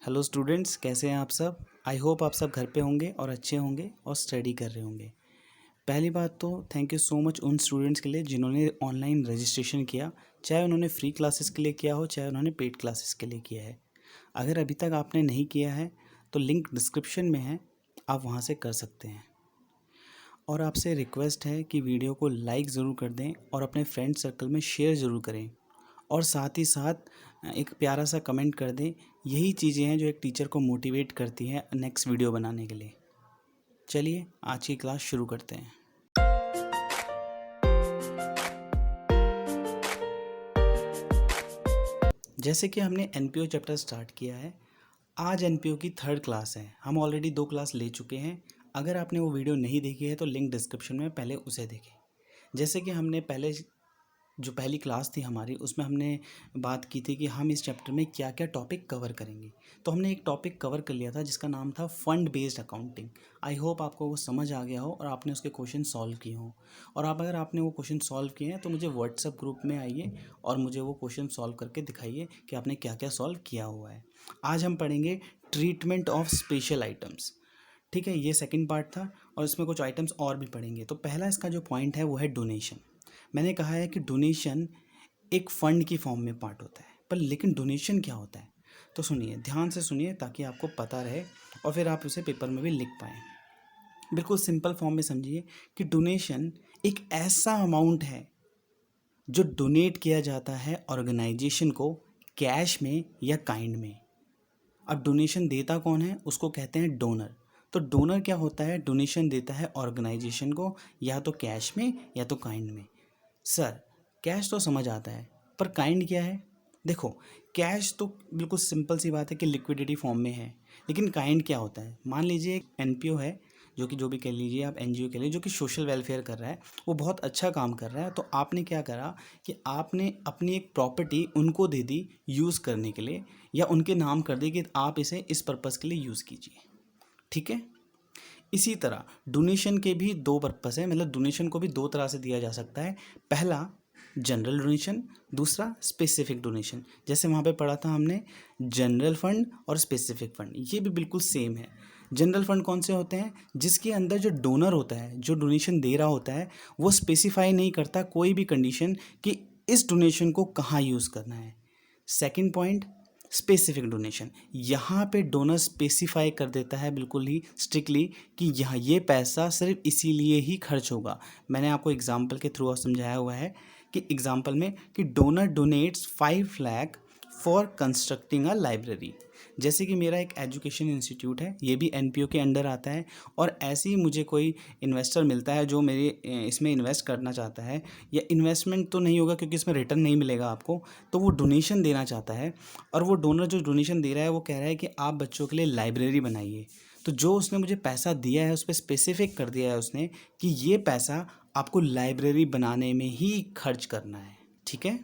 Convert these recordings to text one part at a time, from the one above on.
Hello students, कैसे हैं आप सब। आई होप आप सब घर पे होंगे और अच्छे होंगे और स्टडी कर रहे होंगे। पहली बात तो थैंक यू सो मच उन स्टूडेंट्स के लिए जिन्होंने ऑनलाइन रजिस्ट्रेशन किया, चाहे उन्होंने फ्री क्लासेस के लिए किया हो चाहे उन्होंने पेड क्लासेस के लिए किया है। अगर अभी तक आपने नहीं किया है तो लिंक डिस्क्रिप्शन में है, आप वहाँ से कर सकते हैं। और आपसे रिक्वेस्ट है कि वीडियो को लाइक ज़रूर कर दें और अपने फ्रेंड सर्कल में शेयर ज़रूर करें और साथ ही साथ एक प्यारा सा कमेंट कर दें। यही चीज़ें हैं जो एक टीचर को मोटिवेट करती हैं नेक्स्ट वीडियो बनाने के लिए। चलिए आज की क्लास शुरू करते हैं। जैसे कि हमने एनपीओ चैप्टर स्टार्ट किया है, आज एनपीओ की 3rd क्लास है। हम ऑलरेडी 2 क्लास ले चुके हैं। अगर आपने वो वीडियो नहीं देखी है तो लिंक डिस्क्रिप्शन में पहले उसे देखें। जैसे कि हमने पहले जो पहली क्लास थी हमारी, उसमें हमने बात की थी कि हम इस चैप्टर में क्या क्या टॉपिक कवर करेंगे। तो हमने एक टॉपिक कवर कर लिया था जिसका नाम था fund based accounting. I hope आपको वो समझ आ गया हो और आपने उसके क्वेश्चन सॉल्व किए हों। और आप अगर आपने वो क्वेश्चन सॉल्व किए हैं तो मुझे व्हाट्सएप ग्रुप में आइए और मुझे वो क्वेश्चन सॉल्व करके दिखाइए कि आपने क्या क्या सॉल्व किया हुआ है। आज हम पढ़ेंगे ट्रीटमेंट ऑफ स्पेशल आइटम्स। ठीक है, ये सेकंड पार्ट था और इसमें कुछ आइटम्स और भी पढ़ेंगे। तो पहला इसका जो पॉइंट है वो है डोनेशन। मैंने कहा है कि डोनेशन एक फ़ंड की फॉर्म में पार्ट होता है, पर लेकिन डोनेशन क्या होता है, तो सुनिए, ध्यान से सुनिए ताकि आपको पता रहे और फिर आप उसे पेपर में भी लिख पाएँ। बिल्कुल सिंपल फॉर्म में समझिए कि डोनेशन एक ऐसा अमाउंट है जो डोनेट किया जाता है ऑर्गेनाइजेशन को कैश में या काइंड में। अब डोनेशन देता कौन है, उसको कहते हैं डोनर। तो डोनर क्या होता है, डोनेशन देता है ऑर्गेनाइजेशन को या तो कैश में या तो काइंड में। सर कैश तो समझ आता है, पर काइंड क्या है। देखो, कैश तो बिल्कुल सिंपल सी बात है कि लिक्विडिटी फॉर्म में है, लेकिन काइंड क्या होता है। मान लीजिए एक एनपीओ है, जो कि जो भी कह लीजिए आप, एनजीओ के लिए, जो कि सोशल वेलफेयर कर रहा है, वो बहुत अच्छा काम कर रहा है। तो आपने क्या करा कि आपने अपनी एक प्रॉपर्टी उनको दे दी यूज़ करने के लिए, या उनके नाम कर दी कि आप इसे इस पर्पज़ के लिए यूज़ कीजिए। ठीक है, इसी तरह डोनेशन के भी 2 पर्पस है, मतलब डोनेशन को भी 2 तरह से दिया जा सकता है। पहला जनरल डोनेशन, दूसरा स्पेसिफिक डोनेशन। जैसे वहाँ पे पढ़ा था हमने जनरल फंड और स्पेसिफिक फंड, ये भी बिल्कुल सेम है। जनरल फंड कौन से होते हैं, जिसके अंदर जो डोनर होता है, जो डोनेशन दे रहा होता है, वो स्पेसिफाई नहीं करता कोई भी कंडीशन कि इस डोनेशन को कहाँ यूज़ करना है। Second point, specific donation. यहाँ पे डोनर स्पेसिफाई कर देता है बिल्कुल ही स्ट्रिक्टली कि यहाँ ये पैसा सिर्फ इसीलिए ही खर्च होगा। मैंने आपको एग्जांपल के थ्रू समझाया हुआ है कि एग्जांपल में कि donor donates 5 lakh for constructing a library. जैसे कि मेरा एक एजुकेशन इंस्टीट्यूट है, ये भी एनपीओ के अंडर आता है, और ऐसे ही मुझे कोई इन्वेस्टर मिलता है जो मेरे इसमें इन्वेस्ट करना चाहता है, या इन्वेस्टमेंट तो नहीं होगा क्योंकि इसमें रिटर्न नहीं मिलेगा आपको, तो वो डोनेशन देना चाहता है। और वो डोनर जो डोनेशन दे रहा है वो कह रहा है कि आप बच्चों के लिए लाइब्रेरी बनाइए। तो जो उसने मुझे पैसा दिया है उस पर स्पेसिफिक कर दिया है उसने कि ये पैसा आपको लाइब्रेरी बनाने में ही खर्च करना है। ठीक है,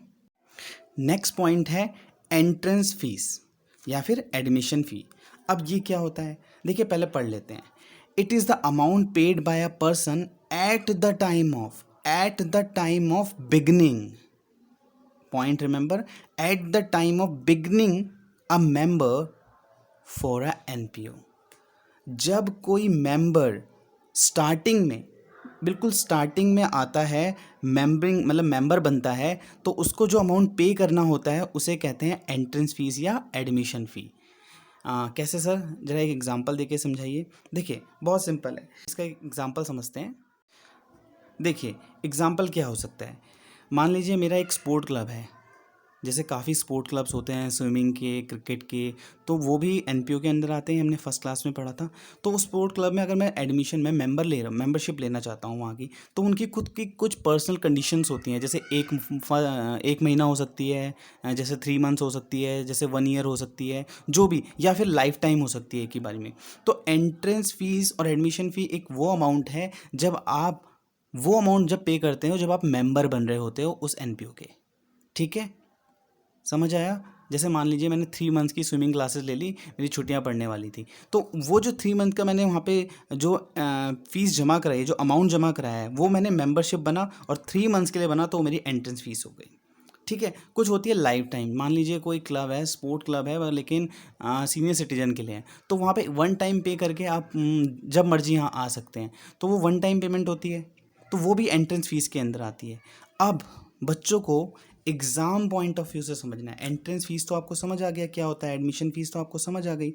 नेक्स्ट पॉइंट है एंट्रेंस फीस या फिर एडमिशन फ़ी। अब ये क्या होता है, देखिए पहले पढ़ लेते हैं। It is the amount paid by a person at the time of beginning. Point remember, at the time of beginning a member for a NPO. जब कोई मेंबर स्टार्टिंग में, बिल्कुल स्टार्टिंग में आता है, मेंबरिंग मतलब मेंबर बनता है, तो उसको जो अमाउंट पे करना होता है उसे कहते हैं एंट्रेंस फीस या एडमिशन फ़ी। कैसे सर, ज़रा एक एग्जांपल देके समझाइए। देखिए बहुत सिंपल है, इसका एक एग्जांपल समझते हैं। देखिए एग्जांपल क्या हो सकता है, मान लीजिए मेरा एक स्पोर्ट क्लब है। जैसे काफ़ी स्पोर्ट क्लब्स होते हैं, स्विमिंग के, क्रिकेट के, तो वो भी एनपीओ के अंदर आते हैं, हमने फर्स्ट क्लास में पढ़ा था। तो उस स्पोर्ट क्लब में अगर मैं एडमिशन में मेंबरशिप लेना चाहता हूँ वहाँ की, तो उनकी खुद की कुछ पर्सनल कंडीशंस होती हैं। जैसे एक महीना हो सकती है, जैसे 3 मंथ्स हो सकती है, जैसे 1 ईयर हो सकती है, जो भी, या फिर लाइफ टाइम हो सकती है एक ही बारी में। तो एंट्रेंस फीस और एडमिशन फ़ी एक वो अमाउंट है जब पे करते हो जब आप मेंबर बन रहे होते हो उस एनपीओ के। ठीक है, समझ आया। जैसे मान लीजिए मैंने 3 मंथ्स की स्विमिंग क्लासेस ले ली, मेरी छुट्टियां पड़ने वाली थी, तो वो जो 3 मंथ का मैंने वहाँ पे जो फीस जमा कराई, जो अमाउंट जमा कराया है, वो मैंने मेंबरशिप बना और 3 मंथ्स के लिए बना, तो मेरी एंट्रेंस फीस हो गई। ठीक है। कुछ होती है लाइफ टाइम, मान लीजिए कोई क्लब है, स्पोर्ट क्लब है लेकिन सीनियर सिटीजन के लिए है, तो वहाँ पे वन टाइम पे करके आप जब मर्जी यहाँ आ सकते हैं, तो वो वन टाइम पेमेंट होती है, तो वो भी एंट्रेंस फीस के अंदर आती है। अब बच्चों को एग्ज़ाम पॉइंट ऑफ व्यू से समझना है। एंट्रेंस फीस तो आपको समझ आ गया क्या होता है, एडमिशन फीस तो आपको समझ आ गई।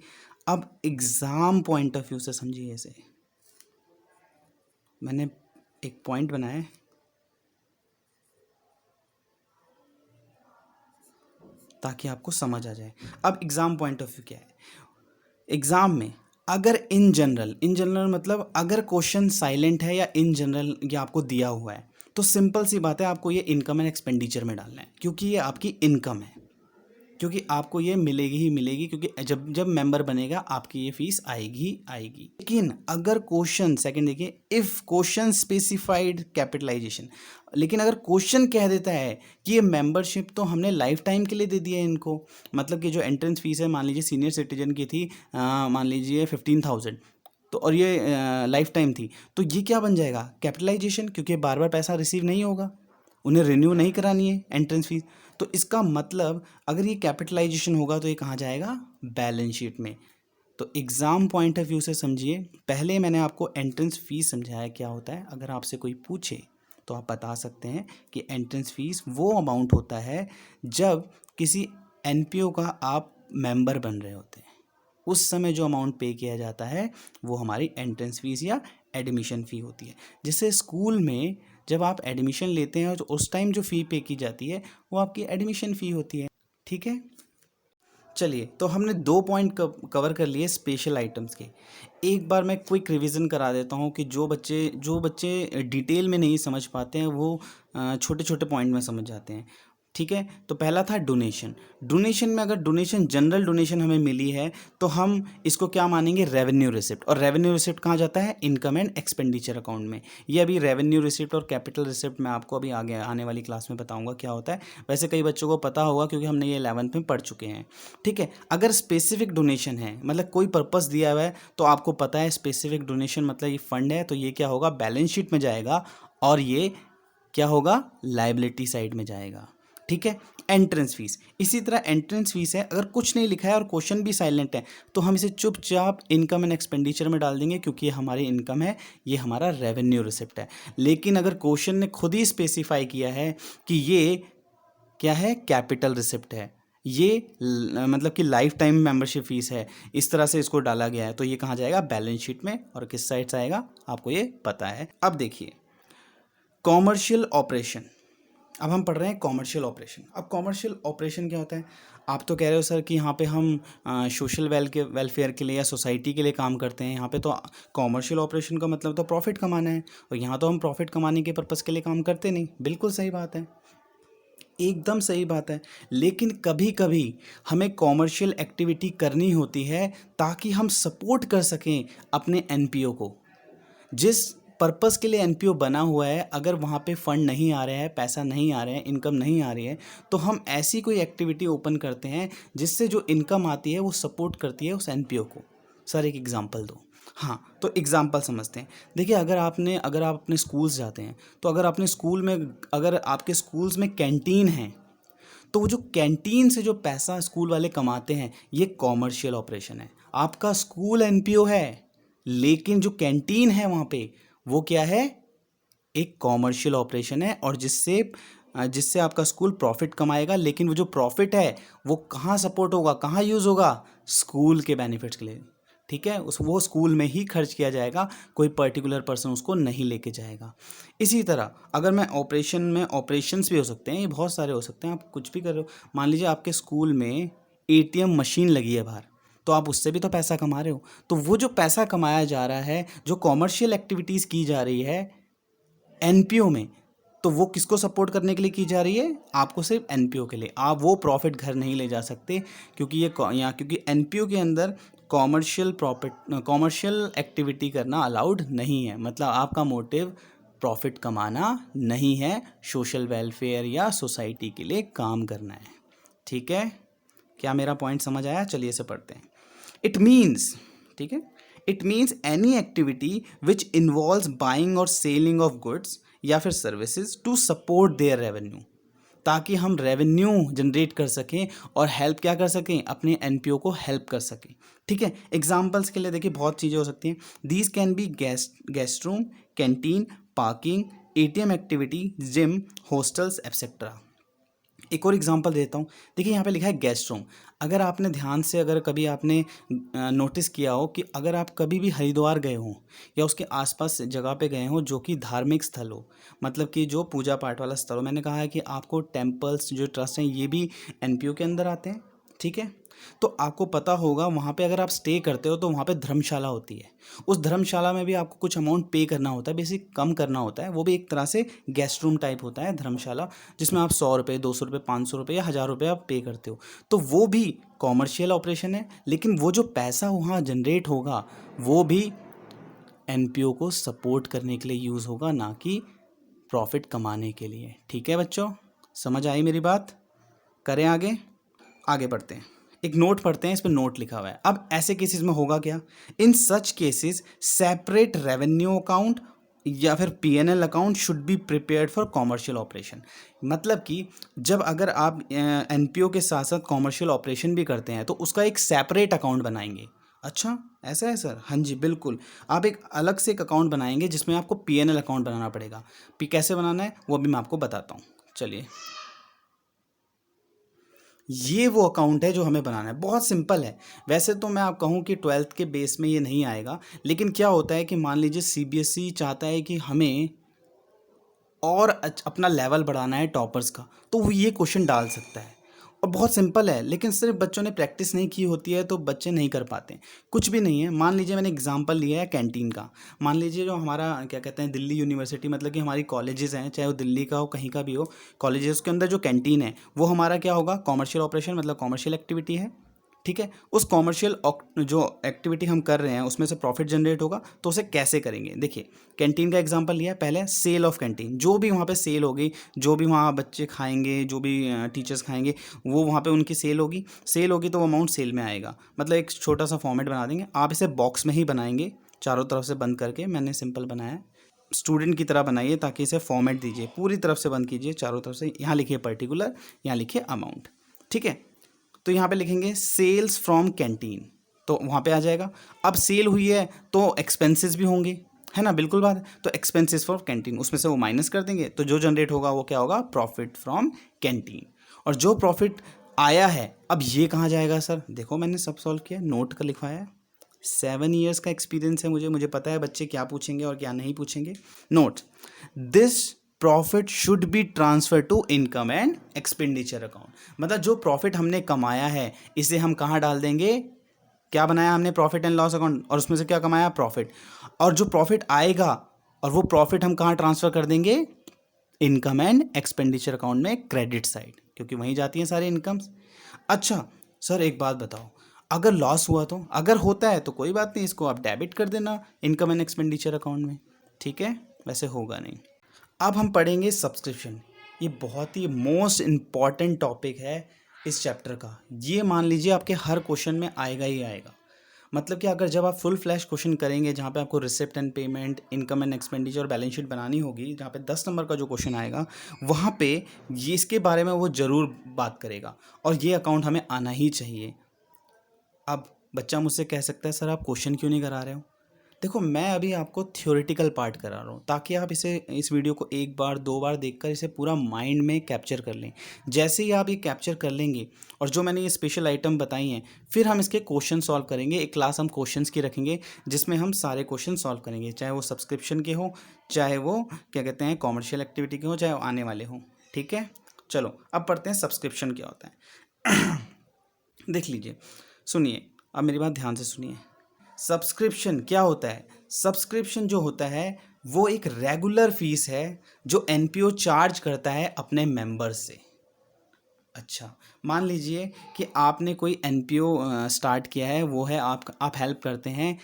अब एग्ज़ाम पॉइंट ऑफ व्यू से समझिए इसे। मैंने एक पॉइंट बनाया है ताकि आपको समझ आ जाए। अब एग्ज़ाम पॉइंट ऑफ व्यू क्या है, एग्ज़ाम में अगर इन जनरल मतलब अगर क्वेश्चन साइलेंट है या इन जनरल ये आपको दिया हुआ है, तो सिंपल सी बात है, आपको ये इनकम एंड एक्सपेंडिचर में डालना है, क्योंकि ये आपकी इनकम है, क्योंकि आपको ये मिलेगी ही मिलेगी, क्योंकि जब जब मेंबर बनेगा आपकी ये फीस आएगी ही आएगी। लेकिन अगर क्वेश्चन, सेकंड देखिए, इफ क्वेश्चन स्पेसिफाइड कैपिटलाइजेशन, लेकिन अगर क्वेश्चन कह देता है कि ये मेंबरशिप तो हमने लाइफ टाइम के लिए दे दिया है इनको, मतलब कि जो एंट्रेंस फीस है मान लीजिए सीनियर सिटीजन की थी, मान लीजिए 15,000, तो और ये लाइफ टाइम थी, तो ये क्या बन जाएगा, कैपिटलाइजेशन, क्योंकि बार बार पैसा रिसीव नहीं होगा, उन्हें रिन्यू नहीं करानी है एंट्रेंस फीस। तो इसका मतलब अगर ये कैपिटलाइजेशन होगा तो ये कहाँ जाएगा, बैलेंस शीट में। तो एग्ज़ाम पॉइंट ऑफ व्यू से समझिए, पहले मैंने आपको एंट्रेंस फीस समझाया क्या होता है। अगर आपसे कोई पूछे तो आप बता सकते हैं कि एंट्रेंस फीस वो अमाउंट होता है जब किसी एनपीओ का आप मेंबर बन रहे होते हैं, उस समय जो अमाउंट पे किया जाता है वो हमारी एंट्रेंस फीस या एडमिशन फ़ी होती है। जैसे स्कूल में जब आप एडमिशन लेते हैं तो उस टाइम जो फ़ी पे की जाती है वो आपकी एडमिशन फ़ी होती है। ठीक है, चलिए, तो हमने 2 पॉइंट कवर कर लिए स्पेशल आइटम्स के। एक बार मैं क्विक रिवीजन करा देता हूँ कि जो बच्चे डिटेल में नहीं समझ पाते हैं वो छोटे छोटे पॉइंट में समझ जाते हैं। ठीक है, तो पहला था डोनेशन। डोनेशन में अगर डोनेशन, जनरल डोनेशन हमें मिली है तो हम इसको क्या मानेंगे, रेवेन्यू रिसिप्ट। और रेवेन्यू रिसिप्ट कहाँ जाता है, इनकम एंड एक्सपेंडिचर अकाउंट में। ये अभी रेवेन्यू रिसिप्ट और कैपिटल रिसिप्ट मैं आपको अभी आगे आने वाली क्लास में बताऊंगा क्या होता है। वैसे कई बच्चों को पता होगा क्योंकि हमने ये 11th में पढ़ चुके हैं। ठीक है, अगर स्पेसिफिक डोनेशन है, मतलब कोई पर्पस दिया हुआ है, तो आपको पता है स्पेसिफिक डोनेशन मतलब ये फंड है, तो ये क्या होगा, बैलेंस शीट में जाएगा, और ये क्या होगा, लाइबिलिटी साइड में जाएगा। ठीक है, एंट्रेंस फीस इसी तरह एंट्रेंस फीस है, अगर कुछ नहीं लिखा है और क्वेश्चन भी साइलेंट है तो हम इसे चुपचाप इनकम एंड एक्सपेंडिचर में डाल देंगे, क्योंकि ये हमारी इनकम है, ये हमारा रेवेन्यू रिसिप्ट है। लेकिन अगर क्वेश्चन ने खुद ही स्पेसिफाई किया है कि ये क्या है, कैपिटल रिसिप्ट है, ये मतलब कि लाइफ टाइम मेंबरशिप फीस है, इस तरह से इसको डाला गया है, तो ये कहाँ जाएगा, बैलेंस शीट में। और किस साइड से आएगा आपको ये पता है। अब देखिए कॉमर्शियल ऑपरेशन, अब हम पढ़ रहे हैं कॉमर्शियल ऑपरेशन। अब कॉमर्शियल ऑपरेशन क्या होता है, आप तो कह रहे हो सर कि यहाँ पे हम सोशल वेलफेयर के लिए या सोसाइटी के लिए काम करते हैं, यहाँ पे तो कॉमर्शियल ऑपरेशन का मतलब तो प्रॉफिट कमाना है, और यहाँ तो हम प्रॉफिट कमाने के पर्पज़ के लिए काम करते नहीं। बिल्कुल सही बात है, एकदम सही बात है। लेकिन कभी कभी हमें कॉमर्शियल एक्टिविटी करनी होती है ताकि हम सपोर्ट कर सकें अपने एनपीओ को। जिस पर्पस के लिए एनपीओ बना हुआ है, अगर वहाँ पे फंड नहीं आ रहे हैं, पैसा नहीं आ रहे हैं, इनकम नहीं आ रही है, तो हम ऐसी कोई एक्टिविटी ओपन करते हैं जिससे जो इनकम आती है वो सपोर्ट करती है उस एनपीओ को। सर एक एग्जांपल दो। हाँ, तो एग्जांपल समझते हैं। देखिए अगर आप अपने स्कूल्स जाते हैं, तो अगर आपके स्कूल्स में कैंटीन है, तो वो जो कैंटीन से जो पैसा स्कूल वाले कमाते हैं, ये कॉमर्शियल ऑपरेशन है। आपका स्कूल एनपीओ है, लेकिन जो कैंटीन है वहाँ पे वो क्या है, एक कॉमर्शियल ऑपरेशन है, और जिससे जिससे आपका स्कूल प्रॉफिट कमाएगा। लेकिन वो जो प्रॉफिट है वो कहाँ सपोर्ट होगा, कहाँ यूज़ होगा, स्कूल के बेनिफिट्स के लिए। ठीक है, वो स्कूल में ही खर्च किया जाएगा, कोई पर्टिकुलर पर्सन उसको नहीं लेके जाएगा। इसी तरह अगर मैं ऑपरेशन में, ऑपरेशंस भी हो सकते हैं, ये बहुत सारे हो सकते हैं, आप कुछ भी कर रहे हो। मान लीजिए आपके स्कूल में एटीएम मशीन लगी है बाहर, तो आप उससे भी तो पैसा कमा रहे हो। तो वो जो पैसा कमाया जा रहा है, जो कॉमर्शियल एक्टिविटीज़ की जा रही है एनपीओ में, तो वो किसको सपोर्ट करने के लिए की जा रही है, आपको सिर्फ एनपीओ के लिए। आप वो प्रॉफिट घर नहीं ले जा सकते, क्योंकि एनपीओ के अंदर कॉमर्शियल एक्टिविटी करना अलाउड नहीं है। मतलब आपका मोटिव प्रॉफिट कमाना नहीं है, सोशल वेलफेयर या सोसाइटी के लिए काम करना है। ठीक है, क्या मेरा पॉइंट समझ आया, चलिए इसे पढ़ते हैं। इट मीन्स, ठीक है, it means any activity which involves buying और सेलिंग ऑफ गुड्स या फिर services to support their revenue. ताकि हम रेवेन्यू जनरेट कर सकें और हेल्प क्या कर सकें, अपने एनपीओ को हेल्प कर सकें। ठीक है, एग्जाम्पल्स के लिए देखिए बहुत चीज़ें हो सकती हैं। These can be guest room, canteen, parking, ATM activity, gym, hostels etcetera. एक और एग्जांपल देता हूँ। देखिए यहाँ पे लिखा है गेस्ट रूम। अगर आपने ध्यान से, अगर कभी आपने नोटिस किया हो कि अगर आप कभी भी हरिद्वार गए हों या उसके आसपास जगह पे गए हों जो कि धार्मिक स्थल हो, मतलब कि जो पूजा पाठ वाला स्थल हो, मैंने कहा है कि आपको टेम्पल्स जो ट्रस्ट हैं ये भी एनपीओ के अंदर आते हैं। ठीक है, तो आपको पता होगा वहाँ पे अगर आप स्टे करते हो तो वहाँ पे धर्मशाला होती है। उस धर्मशाला में भी आपको कुछ अमाउंट पे करना होता है, बेसिक कम करना होता है। वो भी एक तरह से गेस्ट रूम टाइप होता है धर्मशाला, जिसमें आप 100 रुपये, 200 रुपये, 500 रुपये या 1000 रुपये आप पे करते हो। तो वो भी कॉमर्शियल ऑपरेशन है, लेकिन वो जो पैसा वहाँ जनरेट होगा वो भी एनपीओ को सपोर्ट करने के लिए यूज़ होगा, ना कि प्रॉफिट कमाने के लिए। ठीक है बच्चों, समझ आई मेरी बात? करें आगे, आगे बढ़ते हैं। एक नोट पढ़ते हैं, इस पर नोट लिखा हुआ है। अब ऐसे केसेस में होगा क्या, in such cases separate revenue account या फिर PNL account should be prepared for commercial operation. मतलब कि जब अगर आप एनपीओ के साथ साथ कॉमर्शियल ऑपरेशन भी करते हैं तो उसका एक सेपरेट अकाउंट बनाएंगे। अच्छा, ऐसा है सर? हाँ जी बिल्कुल, आप एक अलग से एक अकाउंट बनाएंगे जिसमें आपको पीएनएल अकाउंट बनाना पड़ेगा। कैसे बनाना है वो भी मैं आपको बताता हूँ। चलिए, ये वो अकाउंट है जो हमें बनाना है, बहुत सिंपल है। वैसे तो मैं आप कहूँ कि 12th के बेस में ये नहीं आएगा, लेकिन क्या होता है कि मान लीजिए सीबीएसई चाहता है कि हमें और अपना लेवल बढ़ाना है टॉपर्स का, तो वो ये क्वेश्चन डाल सकता है। और बहुत सिंपल है, लेकिन सिर्फ बच्चों ने प्रैक्टिस नहीं की होती है तो बच्चे नहीं कर पाते। कुछ भी नहीं है, मान लीजिए मैंने एग्जांपल लिया है कैंटीन का। मान लीजिए जो हमारा क्या कहते हैं दिल्ली यूनिवर्सिटी, मतलब कि हमारी कॉलेजेस हैं, चाहे वो दिल्ली का हो कहीं का भी हो, कॉलेजेस के अंदर जो कैंटीन है वो हमारा क्या होगा, कॉमर्शियल ऑपरेशन, मतलब कॉमर्शियल एक्टिविटी है। ठीक है, उस कॉमर्शियल जो एक्टिविटी हम कर रहे हैं उसमें से प्रॉफिट जनरेट होगा, तो उसे कैसे करेंगे। देखिए, कैंटीन का एग्जांपल लिया है, पहले सेल ऑफ कैंटीन, जो भी वहाँ पे सेल होगी, जो भी वहाँ बच्चे खाएंगे, जो भी टीचर्स खाएंगे, वो वहाँ पे उनकी सेल होगी। सेल होगी तो वो अमाउंट सेल में आएगा। मतलब एक छोटा सा फॉर्मेट बना देंगे, आप इसे बॉक्स में ही बनाएंगे, चारों तरफ से बंद करके। मैंने सिंपल बनाया है, स्टूडेंट की तरह बनाइए, ताकि इसे फॉर्मेट दीजिए, पूरी तरफ से बंद कीजिए चारों तरफ से। यहाँ लिखिए पर्टिकुलर, यहाँ लिखिए अमाउंट। ठीक है, तो यहाँ पे लिखेंगे सेल्स फ्रॉम कैंटीन, तो वहाँ पे आ जाएगा। अब सेल हुई है तो एक्सपेंसेस भी होंगे, है ना, बिल्कुल बात है। तो एक्सपेंसेस फॉर कैंटीन, उसमें से वो माइनस कर देंगे, तो जो जनरेट होगा वो क्या होगा, प्रॉफिट फ्रॉम कैंटीन। और जो प्रॉफिट आया है, अब ये कहाँ जाएगा सर? देखो मैंने सब सॉल्व किया, नोट का लिखवाया है। 7 ईयर्स का एक्सपीरियंस है मुझे पता है बच्चे क्या पूछेंगे और क्या नहीं पूछेंगे। Note, this profit should be transfer to income and expenditure account. मतलब जो प्रॉफिट हमने कमाया है इसे हम कहाँ डाल देंगे, क्या बनाया हमने, प्रॉफिट एंड लॉस अकाउंट, और उसमें से क्या कमाया, प्रॉफिट। और जो प्रॉफिट आएगा और वो प्रॉफिट हम कहाँ ट्रांसफर कर देंगे, इनकम एंड एक्सपेंडिचर अकाउंट में, क्रेडिट साइड, क्योंकि वहीं जाती हैं सारी इनकम्स। अच्छा सर एक बात बताओ, अगर लॉस हुआ तो, अगर होता है तो कोई बात नहीं, इसको आप डेबिट कर देना इनकम एंड एक्सपेंडिचर अकाउंट में। ठीक है, वैसे होगा नहीं। अब हम पढ़ेंगे सब्सक्रिप्शन। ये बहुत ही मोस्ट इम्पॉर्टेंट टॉपिक है इस चैप्टर का। ये मान लीजिए आपके हर क्वेश्चन में आएगा ही आएगा। मतलब कि अगर जब आप फुल फ्लैश क्वेश्चन करेंगे जहाँ पे आपको receipt and payment, income and expenditure और बैलेंस शीट बनानी होगी, जहाँ पे 10 नंबर का जो क्वेश्चन आएगा वहाँ पे ये इसके बारे में वो ज़रूर बात करेगा, और ये अकाउंट हमें आना ही चाहिए। अब बच्चा मुझसे कह सकता है सर आप क्वेश्चन क्यों नहीं करा रहे हो। देखो मैं अभी आपको थ्योरेटिकल पार्ट करा रहा हूँ, ताकि आप इस वीडियो को एक बार दो बार देखकर इसे पूरा माइंड में कैप्चर कर लें। जैसे ही आप ये कैप्चर कर लेंगे, और जो मैंने ये स्पेशल आइटम बताई हैं, फिर हम इसके क्वेश्चन सॉल्व करेंगे। एक क्लास हम क्वेश्चंस की रखेंगे जिसमें हम सारे क्वेश्चन सॉल्व करेंगे, चाहे वो सब्सक्रिप्शन के हो, चाहे वो क्या कहते हैं कॉमर्शियल एक्टिविटी के हो, चाहे वो आने वाले हों। ठीक है, चलो अब पढ़ते हैं सब्सक्रिप्शन क्या होता है। देख लीजिए, सुनिए, अब मेरी बात ध्यान से सुनिए। सब्सक्रिप्शन क्या होता है? सब्सक्रिप्शन जो होता है वो एक रेगुलर फीस है जो एनपीओ चार्ज करता है अपने मेंबर्स से। अच्छा, मान लीजिए कि आपने कोई एनपीओ स्टार्ट किया है, वो है आप हेल्प करते हैं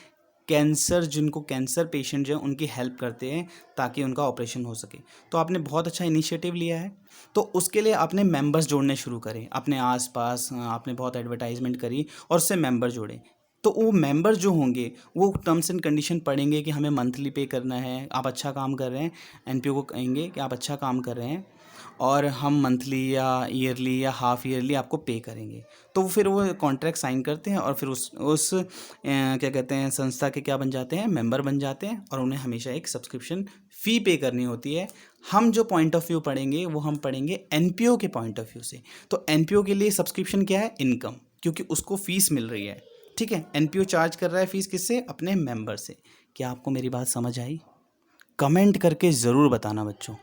कैंसर, जिनको कैंसर पेशेंट जो है उनकी हेल्प करते हैं ताकि उनका ऑपरेशन हो सके। तो आपने बहुत अच्छा इनिशिएटिव लिया है, तो उसके लिए आपने मेंबर्स जोड़ने शुरू करें अपने आसपास, आपने बहुत एडवर्टाइजमेंट करी और उससे मेंबर जोड़े। तो वो मेंबर जो होंगे वो टर्म्स एंड कंडीशन पढ़ेंगे कि हमें मंथली पे करना है, आप अच्छा काम कर रहे हैं, एनपीओ को कहेंगे कि आप अच्छा काम कर रहे हैं और हम मंथली या ईयरली या हाफ ईयरली आपको पे करेंगे। तो फिर वो कॉन्ट्रैक्ट साइन करते हैं और फिर उस क्या कहते हैं संस्था के क्या बन जाते हैं, मेंबर बन जाते हैं, और उन्हें हमेशा एक सब्सक्रिप्शन फ़ी पे करनी होती है। हम जो पॉइंट ऑफ व्यू पढ़ेंगे वो हम पढ़ेंगे एनपीओ के पॉइंट ऑफ व्यू से। तो एनपीओ के लिए सब्सक्रिप्शन क्या है, इनकम, क्योंकि उसको फ़ीस मिल रही है। ठीक है, एनपीओ चार्ज कर रहा है फ़ीस किससे, अपने मेंबर से। क्या आपको मेरी बात समझ आई? कमेंट करके ज़रूर बताना बच्चों,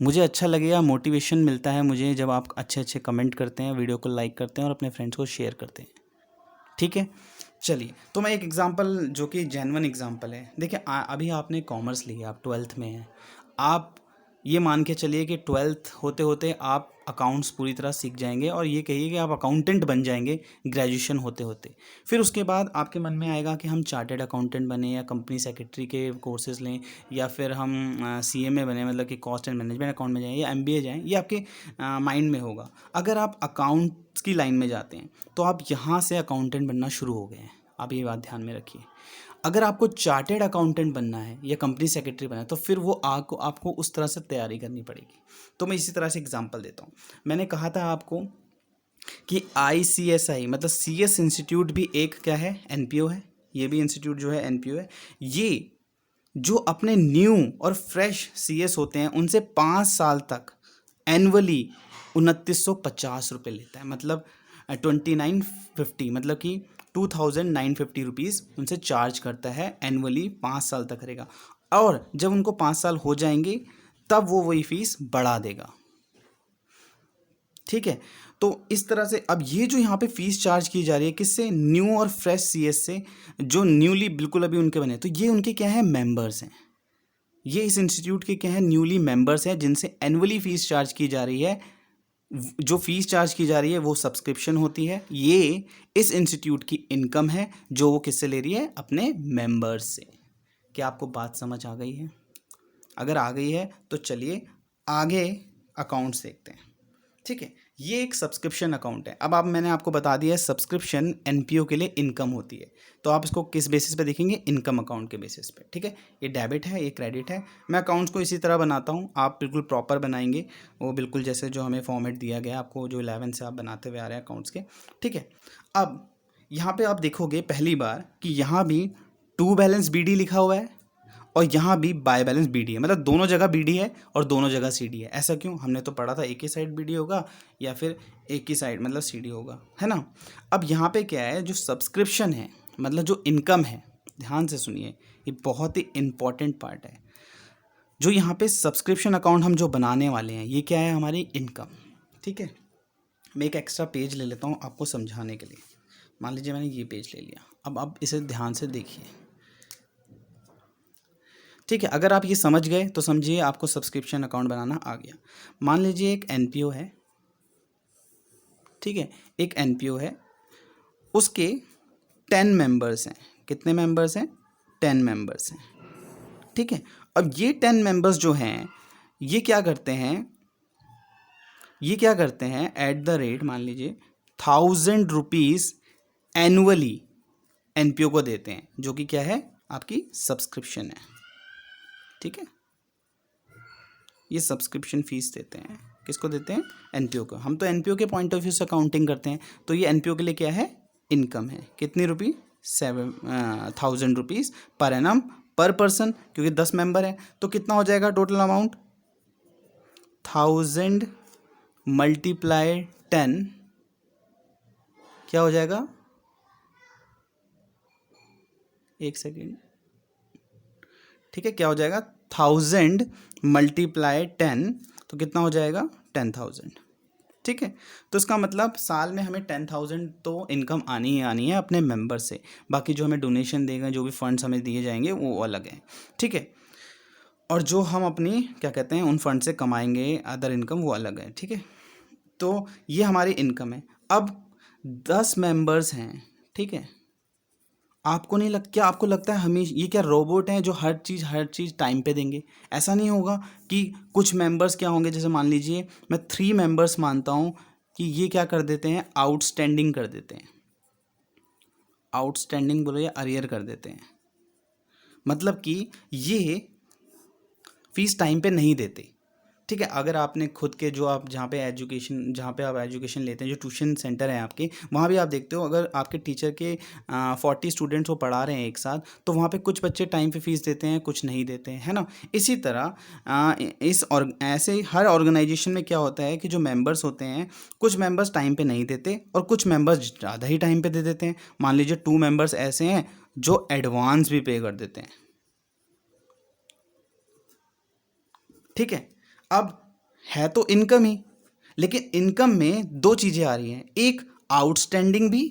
मुझे अच्छा लगेगा, मोटिवेशन मिलता है मुझे जब आप अच्छे अच्छे कमेंट करते हैं, वीडियो को लाइक करते हैं और अपने फ्रेंड्स को शेयर करते हैं। ठीक है, चलिए, तो मैं एक एग्जांपल जो कि जेन्युइन एग्जांपल है, देखिए अभी आपने कॉमर्स लिया, आप 12th में हैं, आप ये मान के चलिए कि 12th होते होते आप अकाउंट्स पूरी तरह सीख जाएंगे, और ये कहिए कि आप अकाउंटेंट बन जाएंगे ग्रेजुएशन होते होते। फिर उसके बाद आपके मन में आएगा कि हम चार्टेड अकाउंटेंट बने, या कंपनी सेक्रेटरी के कोर्सेज़ लें, या फिर हम सीएमए बने, मतलब कि कॉस्ट एंड मैनेजमेंट अकाउंट में जाएँ, या एमबीए जाएँ। ये आपके माइंड में होगा। अगर आप अकाउंट्स की लाइन में जाते हैं तो आप यहाँ से अकाउंटेंट बनना शुरू हो गए हैं। आप ये बात ध्यान में रखिए। अगर आपको चार्टेड अकाउंटेंट बनना है या कंपनी सेक्रेटरी बनना है, तो फिर वो आपको उस तरह से तैयारी करनी पड़ेगी। तो मैं इसी तरह से एग्जांपल देता हूँ। मैंने कहा था आपको कि ICSI मतलब CS इंस्टीट्यूट भी एक क्या है, एनपीओ है। ये भी इंस्टीट्यूट जो है एनपीओ है। ये जो अपने न्यू और फ्रेश CS होते हैं उनसे 5 साल तक एनुअली 2950 रुपये लेता है, मतलब 2950, मतलब कि 2950 रुपीज़ उनसे चार्ज करता है एनुअली, 5 साल तक करेगा। और जब उनको 5 साल हो जाएंगे तब वो वही फीस बढ़ा देगा। ठीक है, तो इस तरह से अब ये जो यहाँ पे फीस चार्ज की जा रही है किससे, न्यू और फ्रेश CS से, जो न्यूली बिल्कुल अभी उनके बने, तो ये उनके क्या है, मेंबर्स हैं। ये इस इंस्टीट्यूट के क्या है, न्यूली मेंबर्स हैं, जिनसे एनुअली फीस चार्ज की जा रही है। जो फीस चार्ज की जा रही है वो सब्सक्रिप्शन होती है। ये इस इंस्टीट्यूट की इनकम है जो वो किससे ले रही है, अपने मेंबर्स से। क्या आपको बात समझ आ गई है? अगर आ गई है तो चलिए आगे अकाउंट्स देखते हैं। ठीक है, ये एक सब्सक्रिप्शन अकाउंट है। अब आप मैंने आपको बता दिया है सब्सक्रिप्शन एनपीओ के लिए इनकम होती है, तो आप इसको किस बेसिस पे देखेंगे, इनकम अकाउंट के बेसिस पे। ठीक है, ये डेबिट है, ये क्रेडिट है। मैं अकाउंट्स को इसी तरह बनाता हूँ, आप बिल्कुल प्रॉपर बनाएंगे, वो बिल्कुल जैसे जो हमें फॉर्मेट दिया गया आपको, जो 11 से आप बनाते हुए आ रहे हैं अकाउंट्स के। ठीक है, अब यहाँ पे आप देखोगे पहली बार कि यहाँ भी टू बैलेंस BD लिखा हुआ है, और यहाँ भी बाय बैलेंस BD है, मतलब दोनों जगह BD है और दोनों जगह CD है। ऐसा क्यों? हमने तो पढ़ा था एक ही साइड BD होगा या फिर एक ही साइड मतलब CD होगा, है ना। अब यहाँ पे क्या है, जो सब्सक्रिप्शन है मतलब जो इनकम है, ध्यान से सुनिए, ये बहुत ही इंपॉर्टेंट पार्ट है। जो यहाँ पे सब्सक्रिप्शन अकाउंट हम जो बनाने वाले हैं, ये क्या है, हमारी इनकम। ठीक है, मैं एक एक्स्ट्रा पेज ले लेता हूँ आपको समझाने के लिए। मान लीजिए मैंने ये पेज ले लिया, अब आप इसे ध्यान से देखिए। ठीक है, अगर आप ये समझ गए तो समझिए आपको सब्सक्रिप्शन अकाउंट बनाना आ गया। मान लीजिए एक एनपीओ है। ठीक है, एक एनपीओ है, उसके 10 मेंबर्स हैं। कितने मेंबर्स हैं? 10 मेंबर्स हैं। ठीक है, अब ये 10 मेंबर्स जो हैं ये क्या करते हैं, ये क्या करते हैं, एट द रेट मान लीजिए 1000 रुपीज़ एनुअली एनपीओ को देते हैं, जो कि क्या है, आपकी सब्सक्रिप्शन है। ठीक है, ये सब्सक्रिप्शन फीस देते हैं, किसको देते हैं, एनपीओ को। हम तो एनपीओ के पॉइंट ऑफ व्यू से अकाउंटिंग करते हैं, तो ये एनपीओ के लिए क्या है, इनकम है। कितनी रुपी, 1000 रुपीज़ पर एनम पर पर्सन, क्योंकि 10 मेंबर है। तो कितना हो जाएगा टोटल अमाउंट, 1000 मल्टीप्लाई 10, क्या हो जाएगा, एक सेकेंड। ठीक है, क्या हो जाएगा, 1000 मल्टीप्लाई 10, तो कितना हो जाएगा, 10,000। ठीक है, तो इसका मतलब साल में हमें 10,000 तो इनकम आनी ही आनी है अपने मेंबर से। बाकी जो हमें डोनेशन देगा, जो भी फंड्स हमें दिए जाएंगे वो अलग हैं। ठीक है, और जो हम अपनी क्या कहते हैं उन फंड से कमाएंगे अदर इनकम, वो अलग है। ठीक है, तो ये हमारी इनकम है। अब 10 मेंबर्स हैं। ठीक है, आपको नहीं लग क्या आपको लगता है हमें ये क्या रोबोट हैं जो हर चीज़ टाइम पे देंगे? ऐसा नहीं होगा कि कुछ मेंबर्स क्या होंगे, जैसे मान लीजिए मैं 3 मेंबर्स मानता हूँ कि ये क्या कर देते हैं, आउटस्टैंडिंग कर देते हैं। आउटस्टैंडिंग बोलो या अरियर कर देते हैं, मतलब कि ये फीस टाइम पे नहीं देते। ठीक है। अगर आपने खुद के जो आप जहाँ पे आप एजुकेशन लेते हैं, जो ट्यूशन सेंटर है आपके, वहाँ भी आप देखते हो अगर आपके टीचर के 40 स्टूडेंट्स वो पढ़ा रहे हैं एक साथ, तो वहाँ पे कुछ बच्चे टाइम पे फीस देते हैं, कुछ नहीं देते हैं, है ना। इसी तरह ऐसे ही हर ऑर्गेनाइजेशन में क्या होता है कि जो मेंबर्स होते हैं, कुछ मेंबर्स टाइम पे नहीं देते और कुछ मेंबर्स ज़्यादा ही टाइम पे दे देते हैं। मान लीजिए 2 मेंबर्स ऐसे हैं जो एडवांस भी पे कर देते हैं, ठीक है। अब है तो इनकम ही, लेकिन इनकम में दो चीज़ें आ रही हैं, एक आउटस्टैंडिंग भी,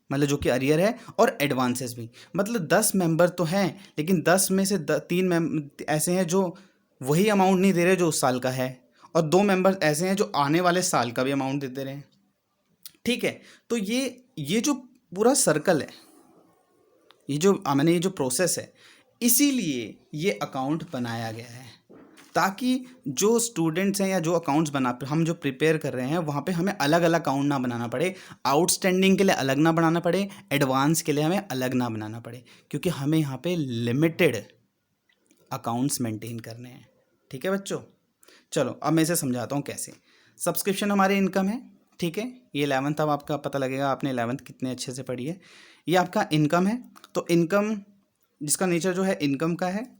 मतलब जो कि अरियर है, और एडवांसेस भी। मतलब 10 मेंबर तो हैं, लेकिन 10 में से 3 ऐसे हैं जो वही अमाउंट नहीं दे रहे जो उस साल का है, और 2 मेंबर ऐसे हैं जो आने वाले साल का भी अमाउंट देते रहे, ठीक है। तो ये जो पूरा सर्कल है, ये जो प्रोसेस है, इसीलिए ये अकाउंट बनाया गया है, ताकि जो स्टूडेंट्स हैं या जो अकाउंट्स हम जो प्रिपेयर कर रहे हैं, वहाँ पे हमें अलग अलग अकाउंट ना बनाना पड़े, आउटस्टैंडिंग के लिए अलग ना बनाना पड़े, एडवांस के लिए हमें अलग ना बनाना पड़े, क्योंकि हमें यहाँ पे लिमिटेड अकाउंट्स मेंटेन करने हैं, ठीक है बच्चों। चलो अब मैं इसे समझाता हूँ कैसे। सब्सक्रिप्शन हमारी इनकम है, ठीक है। ये 11th, अब आपका पता लगेगा आपने 11th कितने अच्छे से पढ़ी है। ये आपका इनकम है, तो इनकम जिसका नेचर जो है इनकम का है।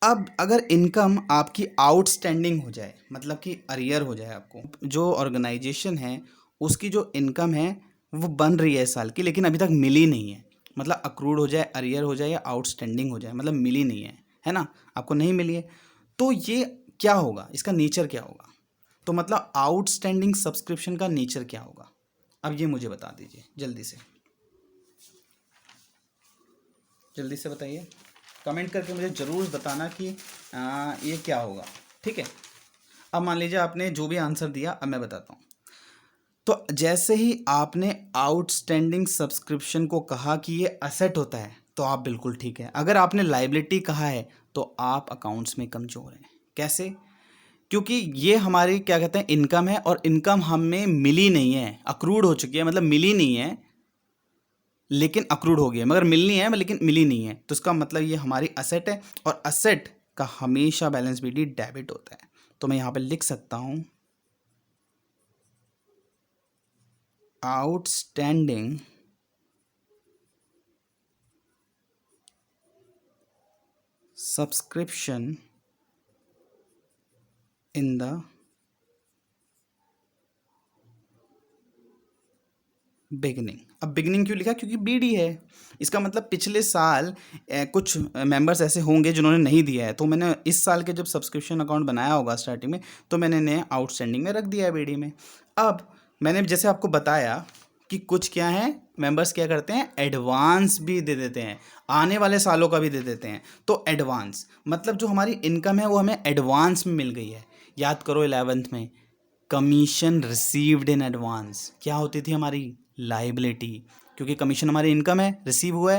अब अगर इनकम आपकी आउटस्टैंडिंग हो जाए, मतलब कि अरियर हो जाए, आपको जो ऑर्गेनाइजेशन है उसकी जो इनकम है वो बन रही है इस साल की, लेकिन अभी तक मिली नहीं है, मतलब अक्रूड हो जाए, अरियर हो जाए या आउटस्टैंडिंग हो जाए, मतलब मिली नहीं है ना, आपको नहीं मिली है, तो ये क्या होगा, इसका नेचर क्या होगा। तो मतलब आउटस्टैंडिंग सब्सक्रिप्शन का नेचर क्या होगा, अब ये मुझे बता दीजिए जल्दी से बताइए, कमेंट करके मुझे ज़रूर बताना कि ये क्या होगा, ठीक है। अब मान लीजिए आपने जो भी आंसर दिया, अब मैं बताता हूँ। तो जैसे ही आपने आउटस्टैंडिंग सब्सक्रिप्शन को कहा कि ये असेट होता है, तो आप बिल्कुल ठीक है। अगर आपने लाइबिलिटी कहा है, तो आप अकाउंट्स में कमज़ोर हैं। कैसे? क्योंकि ये हमारी क्या कहते हैं इनकम है, और इनकम हमें मिली नहीं है, अक्रूड हो चुकी है, मतलब मिली नहीं है लेकिन अक्रूड हो गया, मगर मिलनी है लेकिन मिली नहीं है, तो इसका मतलब ये हमारी असेट है, और असेट का हमेशा बैलेंस बीडी डेबिट होता है। तो मैं यहाँ पे लिख सकता हूँ outstanding subscription in the beginning. अब बिगनिंग क्यों लिखा, क्योंकि बीडी है, इसका मतलब पिछले साल कुछ मेंबर्स ऐसे होंगे जिन्होंने नहीं दिया है, तो मैंने इस साल के जब सब्सक्रिप्शन अकाउंट बनाया होगा स्टार्टिंग में, तो मैंने इन्हें आउटस्टैंडिंग में रख दिया है बीडी में। अब मैंने जैसे आपको बताया कि कुछ क्या है, मेंबर्स क्या करते हैं, एडवांस भी दे देते हैं, आने वाले सालों का भी दे देते हैं। तो एडवांस मतलब जो हमारी इनकम है वो हमें एडवांस में मिल गई है। याद करो 11th में कमीशन रिसीव्ड इन एडवांस क्या होती थी, हमारी लाइबिलिटी, क्योंकि कमीशन हमारी इनकम है, रिसीव हुआ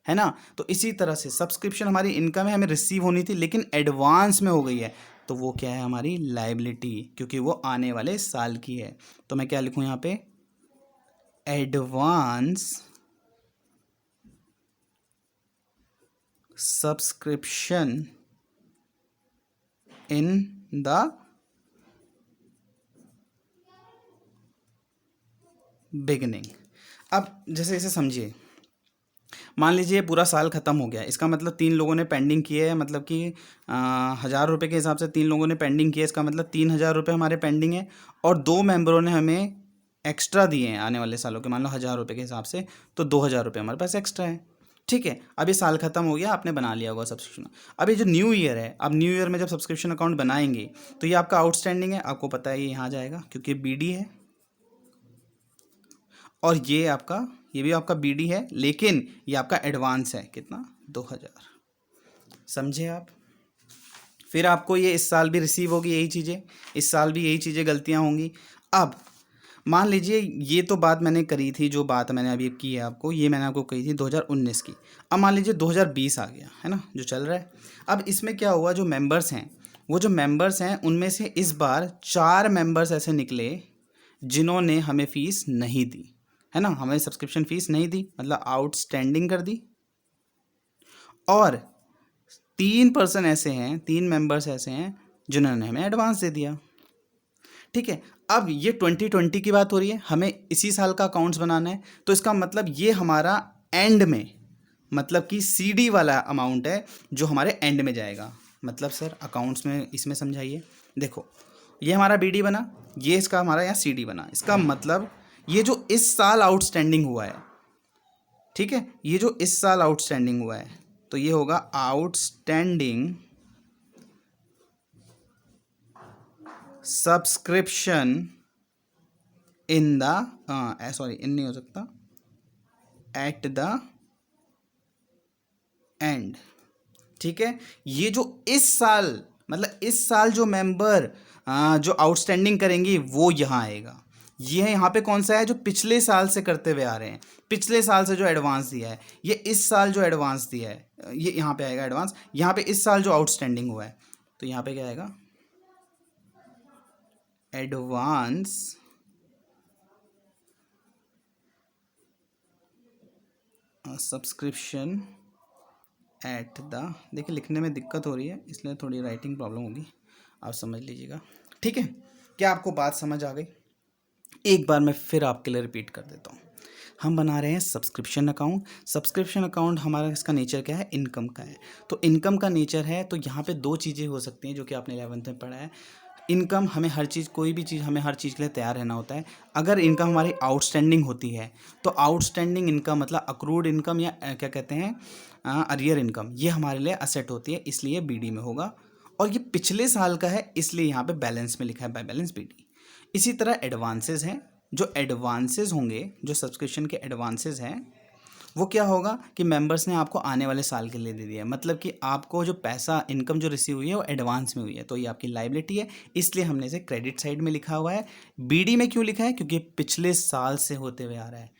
है ना। तो इसी तरह से सब्सक्रिप्शन हमारी इनकम है, हमें रिसीव होनी थी, लेकिन एडवांस में हो गई है, तो वो क्या है, हमारी लाइबिलिटी, क्योंकि वो आने वाले साल की है। तो मैं क्या लिखूं यहाँ पे, advance subscription in the beginning. अब जैसे इसे समझिए, मान लीजिए पूरा साल ख़त्म हो गया, इसका मतलब 3 लोगों ने पेंडिंग किए है, मतलब कि 1000 रुपये के हिसाब से 3 लोगों ने पेंडिंग किया, इसका मतलब 3000 रुपये हमारे पेंडिंग है, और 2 मेंबरों ने हमें एक्स्ट्रा दिए हैं आने वाले सालों के, मान लो 1000 रुपये के हिसाब से, तो 2000 रुपये हमारे पास एक्स्ट्रा है, ठीक है। अब ये साल ख़त्म हो गया, आपने बना लिया होगा सब्सक्रिप्शन। अब ये जो न्यू ईयर है, अब न्यू ईयर में जब सब्सक्रिप्शन अकाउंट बनाएंगे, तो ये आपका आउटस्टैंडिंग है, आपको पता है ये यहाँ जाएगा क्योंकि बीडी है, और ये भी आपका बीडी है, लेकिन ये आपका एडवांस है, कितना, 2000, समझे आप। फिर आपको ये इस साल भी रिसीव होगी यही चीज़ें, इस साल भी यही चीज़ें गलतियां होंगी। अब मान लीजिए ये तो बात मैंने करी थी, जो बात मैंने अभी की है आपको, ये मैंने आपको कही थी 2019 की। अब मान लीजिए 2020 आ गया है ना, जो चल रहा है। अब इसमें क्या हुआ, जो मेंबर्स हैं, वो जो मेंबर्स हैं उनमें से इस बार 4 मेंबर्स ऐसे निकले जिन्होंने हमें फ़ीस नहीं दी, है ना, हमें सब्सक्रिप्शन फ़ीस नहीं दी, मतलब आउटस्टैंडिंग कर दी। और 3 पर्सन ऐसे हैं, 3 मेंबर्स ऐसे हैं जिन्होंने हमें एडवांस दे दिया। ठीक है, अब ये 2020 की बात हो रही है, हमें इसी साल का अकाउंट्स बनाना है, तो इसका मतलब ये हमारा एंड में, मतलब कि सीडी वाला अमाउंट है जो हमारे एंड में जाएगा। मतलब सर अकाउंट्स में इसमें समझाइए। देखो ये हमारा बीडी बना, ये इसका हमारा यहाँ सीडी बना, इसका मतलब ये जो इस साल आउटस्टैंडिंग हुआ है, ठीक है, ये जो इस साल आउटस्टैंडिंग हुआ है तो ये होगा outstanding subscription in the, sorry इन नहीं हो सकता, एट द एंड। ठीक है, ये जो इस साल, मतलब इस साल जो मेंबर जो आउटस्टैंडिंग करेंगे वो यहाँ आएगा। ये है यहाँ पे कौन सा है, जो पिछले साल से करते हुए आ रहे हैं, पिछले साल से जो एडवांस दिया है, ये इस साल जो एडवांस दिया है ये यहाँ पे आएगा एडवांस। यहाँ पे इस साल जो आउटस्टैंडिंग हुआ है तो यहाँ पे क्या आएगा, एडवांस सब्सक्रिप्शन एट द, देखिए लिखने में दिक्कत हो रही है इसलिए थोड़ी राइटिंग प्रॉब्लम होगी, आप समझ लीजिएगा। ठीक है, क्या आपको बात समझ आ गई? एक बार मैं फिर आपके लिए रिपीट कर देता हूँ। हम बना रहे हैं सब्सक्रिप्शन अकाउंट। सब्सक्रिप्शन अकाउंट हमारा इसका नेचर क्या है, इनकम का है। तो इनकम का नेचर है तो यहाँ पे दो चीज़ें हो सकती हैं जो कि आपने 11th में पढ़ा है। इनकम, हमें हर चीज़, कोई भी चीज़ हमें हर चीज़ के लिए तैयार रहना होता है। अगर इनकम हमारी आउटस्टैंडिंग होती है तो आउटस्टैंडिंग इनकम मतलब अक्रूड इनकम या क्या कहते हैं अरियर इनकम, ये हमारे लिए असेट होती है, इसलिए बीडी में होगा। और ये पिछले साल का है इसलिए यहाँ पे बैलेंस में लिखा है बाय बैलेंस बीडी। इसी तरह एडवांसेस हैं, जो एडवांसेस होंगे, जो सब्सक्रिप्शन के एडवांसेस हैं वो क्या होगा कि मेंबर्स ने आपको आने वाले साल के लिए दे दिया है, मतलब कि आपको जो पैसा इनकम जो रिसीव हुई है वो एडवांस में हुई है, तो ये आपकी लायबिलिटी है, इसलिए हमने इसे क्रेडिट साइड में लिखा हुआ है। बीडी में क्यों लिखा है, क्योंकि पिछले साल से होते हुए आ रहा है,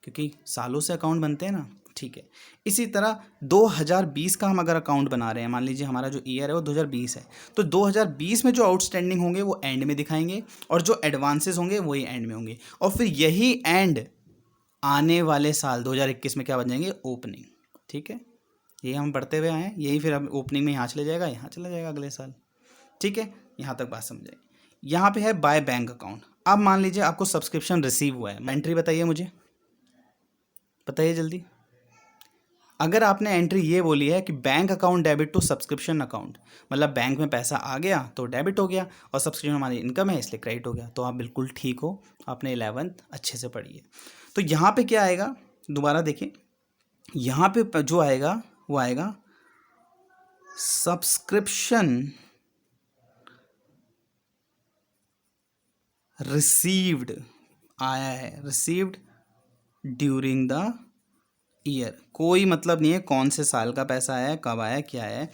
क्योंकि सालों से अकाउंट बनते हैं ना। ठीक है, इसी तरह 2020 का हम अगर अकाउंट बना रहे हैं, मान लीजिए हमारा जो ईयर है वो 2020 है, तो 2020 में जो आउटस्टैंडिंग होंगे वो एंड में दिखाएंगे और जो एडवांसेस होंगे वही एंड में होंगे, और फिर यही एंड आने वाले साल 2021 में क्या बन जाएंगे, ओपनिंग। ठीक है, ये हम पढ़ते हुए आए हैं, यही फिर अब ओपनिंग में यहाँ चले जाएगा, यहाँ चला जाएगा अगले साल। ठीक है, यहाँ तक बात समझ आएगी। यहाँ पे है बाय बैंक अकाउंट। अब मान लीजिए आपको सब्सक्रिप्शन रिसीव हुआ है, एंट्री बताइए मुझे, बताइए जल्दी। अगर आपने एंट्री ये बोली है कि bank account debit to subscription account, मतलब बैंक में पैसा आ गया तो डेबिट हो गया और सब्सक्रिप्शन हमारी इनकम है इसलिए क्रेडिट हो गया, तो आप बिल्कुल ठीक हो, आपने 11th अच्छे से पढ़ी है। तो यहाँ पे क्या आएगा, दोबारा देखिए, यहाँ पे जो आएगा वो आएगा सब्सक्रिप्शन रिसीव्ड, आया है रिसीव्ड ड्यूरिंग द ईयर। कोई मतलब नहीं है कौन से साल का पैसा आया है, कब आया है, क्या है,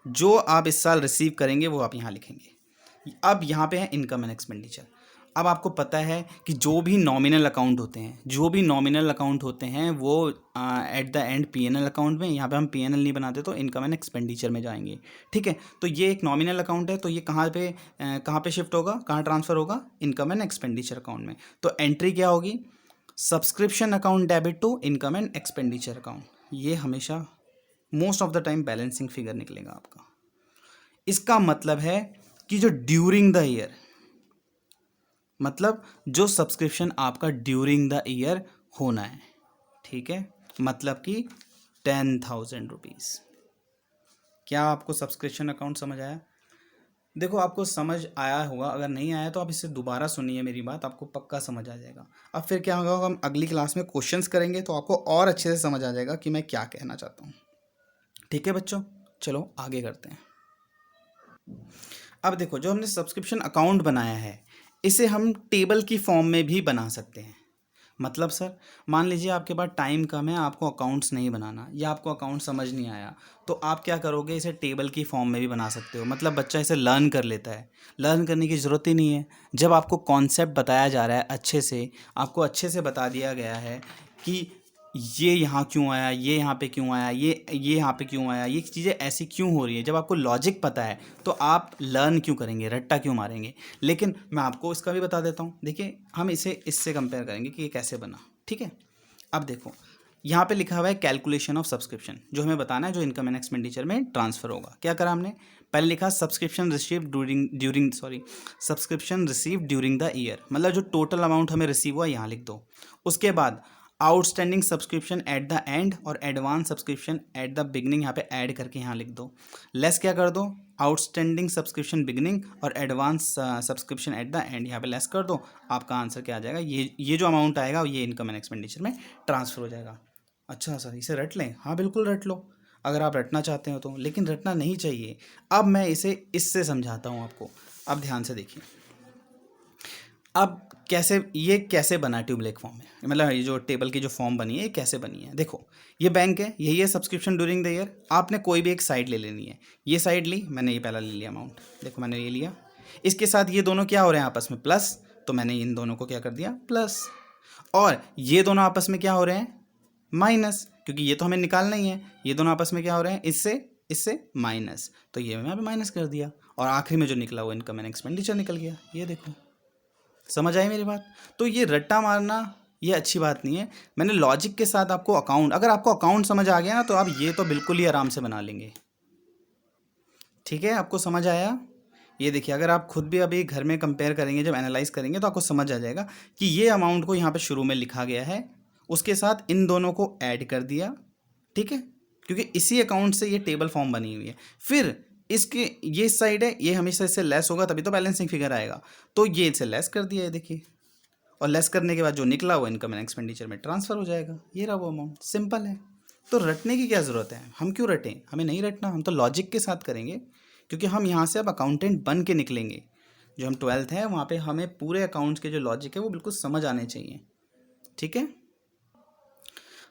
जो आप इस साल रिसीव करेंगे वो आप यहाँ लिखेंगे। अब यहाँ पे है इनकम एंड एक्सपेंडिचर। अब आपको पता है कि जो भी नॉमिनल अकाउंट होते हैं, जो भी नॉमिनल अकाउंट होते हैं वो eight the and PNL account में, यहाँ पे हम पीएनएल नहीं बनाते तो इनकम एंड एक्सपेंडिचर में जाएंगे। ठीक है, तो ये एक नॉमिनल अकाउंट है तो ये कहाँ पे शिफ्ट होगा, कहाँ ट्रांसफ़र होगा, इनकम एंड एक्सपेंडिचर अकाउंट में। तो एंट्री क्या होगी, subscription account debit to income and expenditure account. ये हमेशा most of the time balancing figure निकलेगा आपका। इसका मतलब है कि जो ड्यूरिंग द ईयर, मतलब जो सब्सक्रिप्शन आपका ड्यूरिंग द ईयर होना है, ठीक है, मतलब कि 10,000 रुपीज़। क्या आपको सब्सक्रिप्शन अकाउंट समझ आया? देखो आपको समझ आया होगा, अगर नहीं आया तो आप इसे दोबारा सुनिए मेरी बात, आपको पक्का समझ आ जाएगा। अब फिर क्या होगा, हम अगली क्लास में क्वेश्चंस करेंगे तो आपको और अच्छे से समझ आ जाएगा कि मैं क्या कहना चाहता हूँ। ठीक है बच्चों, चलो आगे करते हैं। अब देखो, जो हमने सब्सक्रिप्शन अकाउंट बनाया है इसे हम टेबल की फॉर्म में भी बना सकते हैं। मतलब सर मान लीजिए आपके पास टाइम कम है, आपको अकाउंट्स नहीं बनाना या आपको अकाउंट समझ नहीं आया, तो आप क्या करोगे, इसे टेबल की फॉर्म में भी बना सकते हो। मतलब बच्चा इसे लर्न कर लेता है, लर्न करने की ज़रूरत ही नहीं है। जब आपको कॉन्सेप्ट बताया जा रहा है अच्छे से, आपको अच्छे से बता दिया गया है कि ये यहाँ क्यों आया, ये यहाँ पे क्यों आया, ये यहाँ पे क्यों आया, ये चीज़ें ऐसी क्यों हो रही है, जब आपको लॉजिक पता है तो आप लर्न क्यों करेंगे, रट्टा क्यों मारेंगे। लेकिन मैं आपको इसका भी बता देता हूँ, देखिए हम इसे इससे कंपेयर करेंगे कि ये कैसे बना। ठीक है, अब देखो यहाँ पे लिखा हुआ है कैलकुलेशन ऑफ सब्सक्रिप्शन, जो हमें बताना है जो इनकम एंड एक्सपेंडिचर में ट्रांसफर होगा। क्या करा हमने, पहले लिखा subscription receive subscription receive during the year, मतलब जो टोटल अमाउंट हमें रिसीव हुआ यहाँ लिख दो। उसके बाद outstanding subscription at the end और advance subscription at the beginning यहाँ पे ऐड करके यहाँ लिख दो। लेस क्या कर दो, आउटस्टैंडिंग सब्सक्रिप्शन बिगनिंग और advance subscription at the and, यहाँ पे लेस कर दो। आपका आंसर क्या आ जाएगा, ये जो अमाउंट आएगा ये इनकम एंड एक्सपेंडिचर में ट्रांसफर हो जाएगा। अच्छा सर इसे रट लें, हाँ बिल्कुल रट लो अगर आप रटना चाहते हो तो, लेकिन रटना नहीं चाहिए। अब मैं इसे इससे समझाता हूँ आपको, अब ध्यान से देखिए। अब कैसे बना ट्यूबलेक फॉर्म में, मतलब ये जो टेबल की जो फॉर्म बनी है ये कैसे बनी है। देखो ये बैंक है, यही है सब्सक्रिप्शन ड्यूरिंग द ईयर। आपने कोई भी एक साइड ले लेनी है, ये साइड ली मैंने, ये पहला ले लिया अमाउंट, देखो मैंने ये लिया। इसके साथ ये दोनों क्या हो रहे हैं आपस में, प्लस, तो मैंने इन दोनों को क्या कर दिया, प्लस। और ये दोनों आपस में क्या हो रहे हैं, माइनस, क्योंकि ये तो हमें निकालना ही है। ये दोनों आपस में क्या हो रहे हैं, इससे माइनस, तो ये मैं यहाँ पे माइनस कर दिया। और आखिरी में जो निकला वो इनकम एंड एक्सपेंडिचर निकल गया। ये देखो, समझ आई मेरी बात। तो ये रट्टा मारना ये अच्छी बात नहीं है। मैंने लॉजिक के साथ आपको अकाउंट, अगर आपको अकाउंट समझ आ गया ना तो आप ये तो बिल्कुल ही आराम से बना लेंगे। ठीक है, आपको समझ आया। ये देखिए, अगर आप खुद भी अभी घर में कंपेयर करेंगे, जब एनालाइज करेंगे तो आपको समझ आ जाएगा कि ये अमाउंट को यहाँ पे शुरू में लिखा गया है, उसके साथ इन दोनों को ऐड कर दिया। ठीक है, क्योंकि इसी अकाउंट से ये टेबल फॉर्म बनी हुई है। फिर इसके ये साइड है, ये हमेशा इससे लेस होगा तभी तो बैलेंसिंग फिगर आएगा, तो ये इससे लेस कर दिया है देखिए। और लेस करने के बाद जो निकला वो इनकम एंड एक्सपेंडिचर में ट्रांसफर हो जाएगा। ये रहा वो अमाउंट, सिंपल है। तो रटने की क्या ज़रूरत है, हम क्यों रटें, हमें नहीं रटना, हम तो लॉजिक के साथ करेंगे, क्योंकि हम यहाँ से अब अकाउंटेंट बन के निकलेंगे। जो हम 12th है वहाँ पे हमें पूरे अकाउंट्स के जो लॉजिक है वो बिल्कुल समझ आने चाहिए। ठीक है,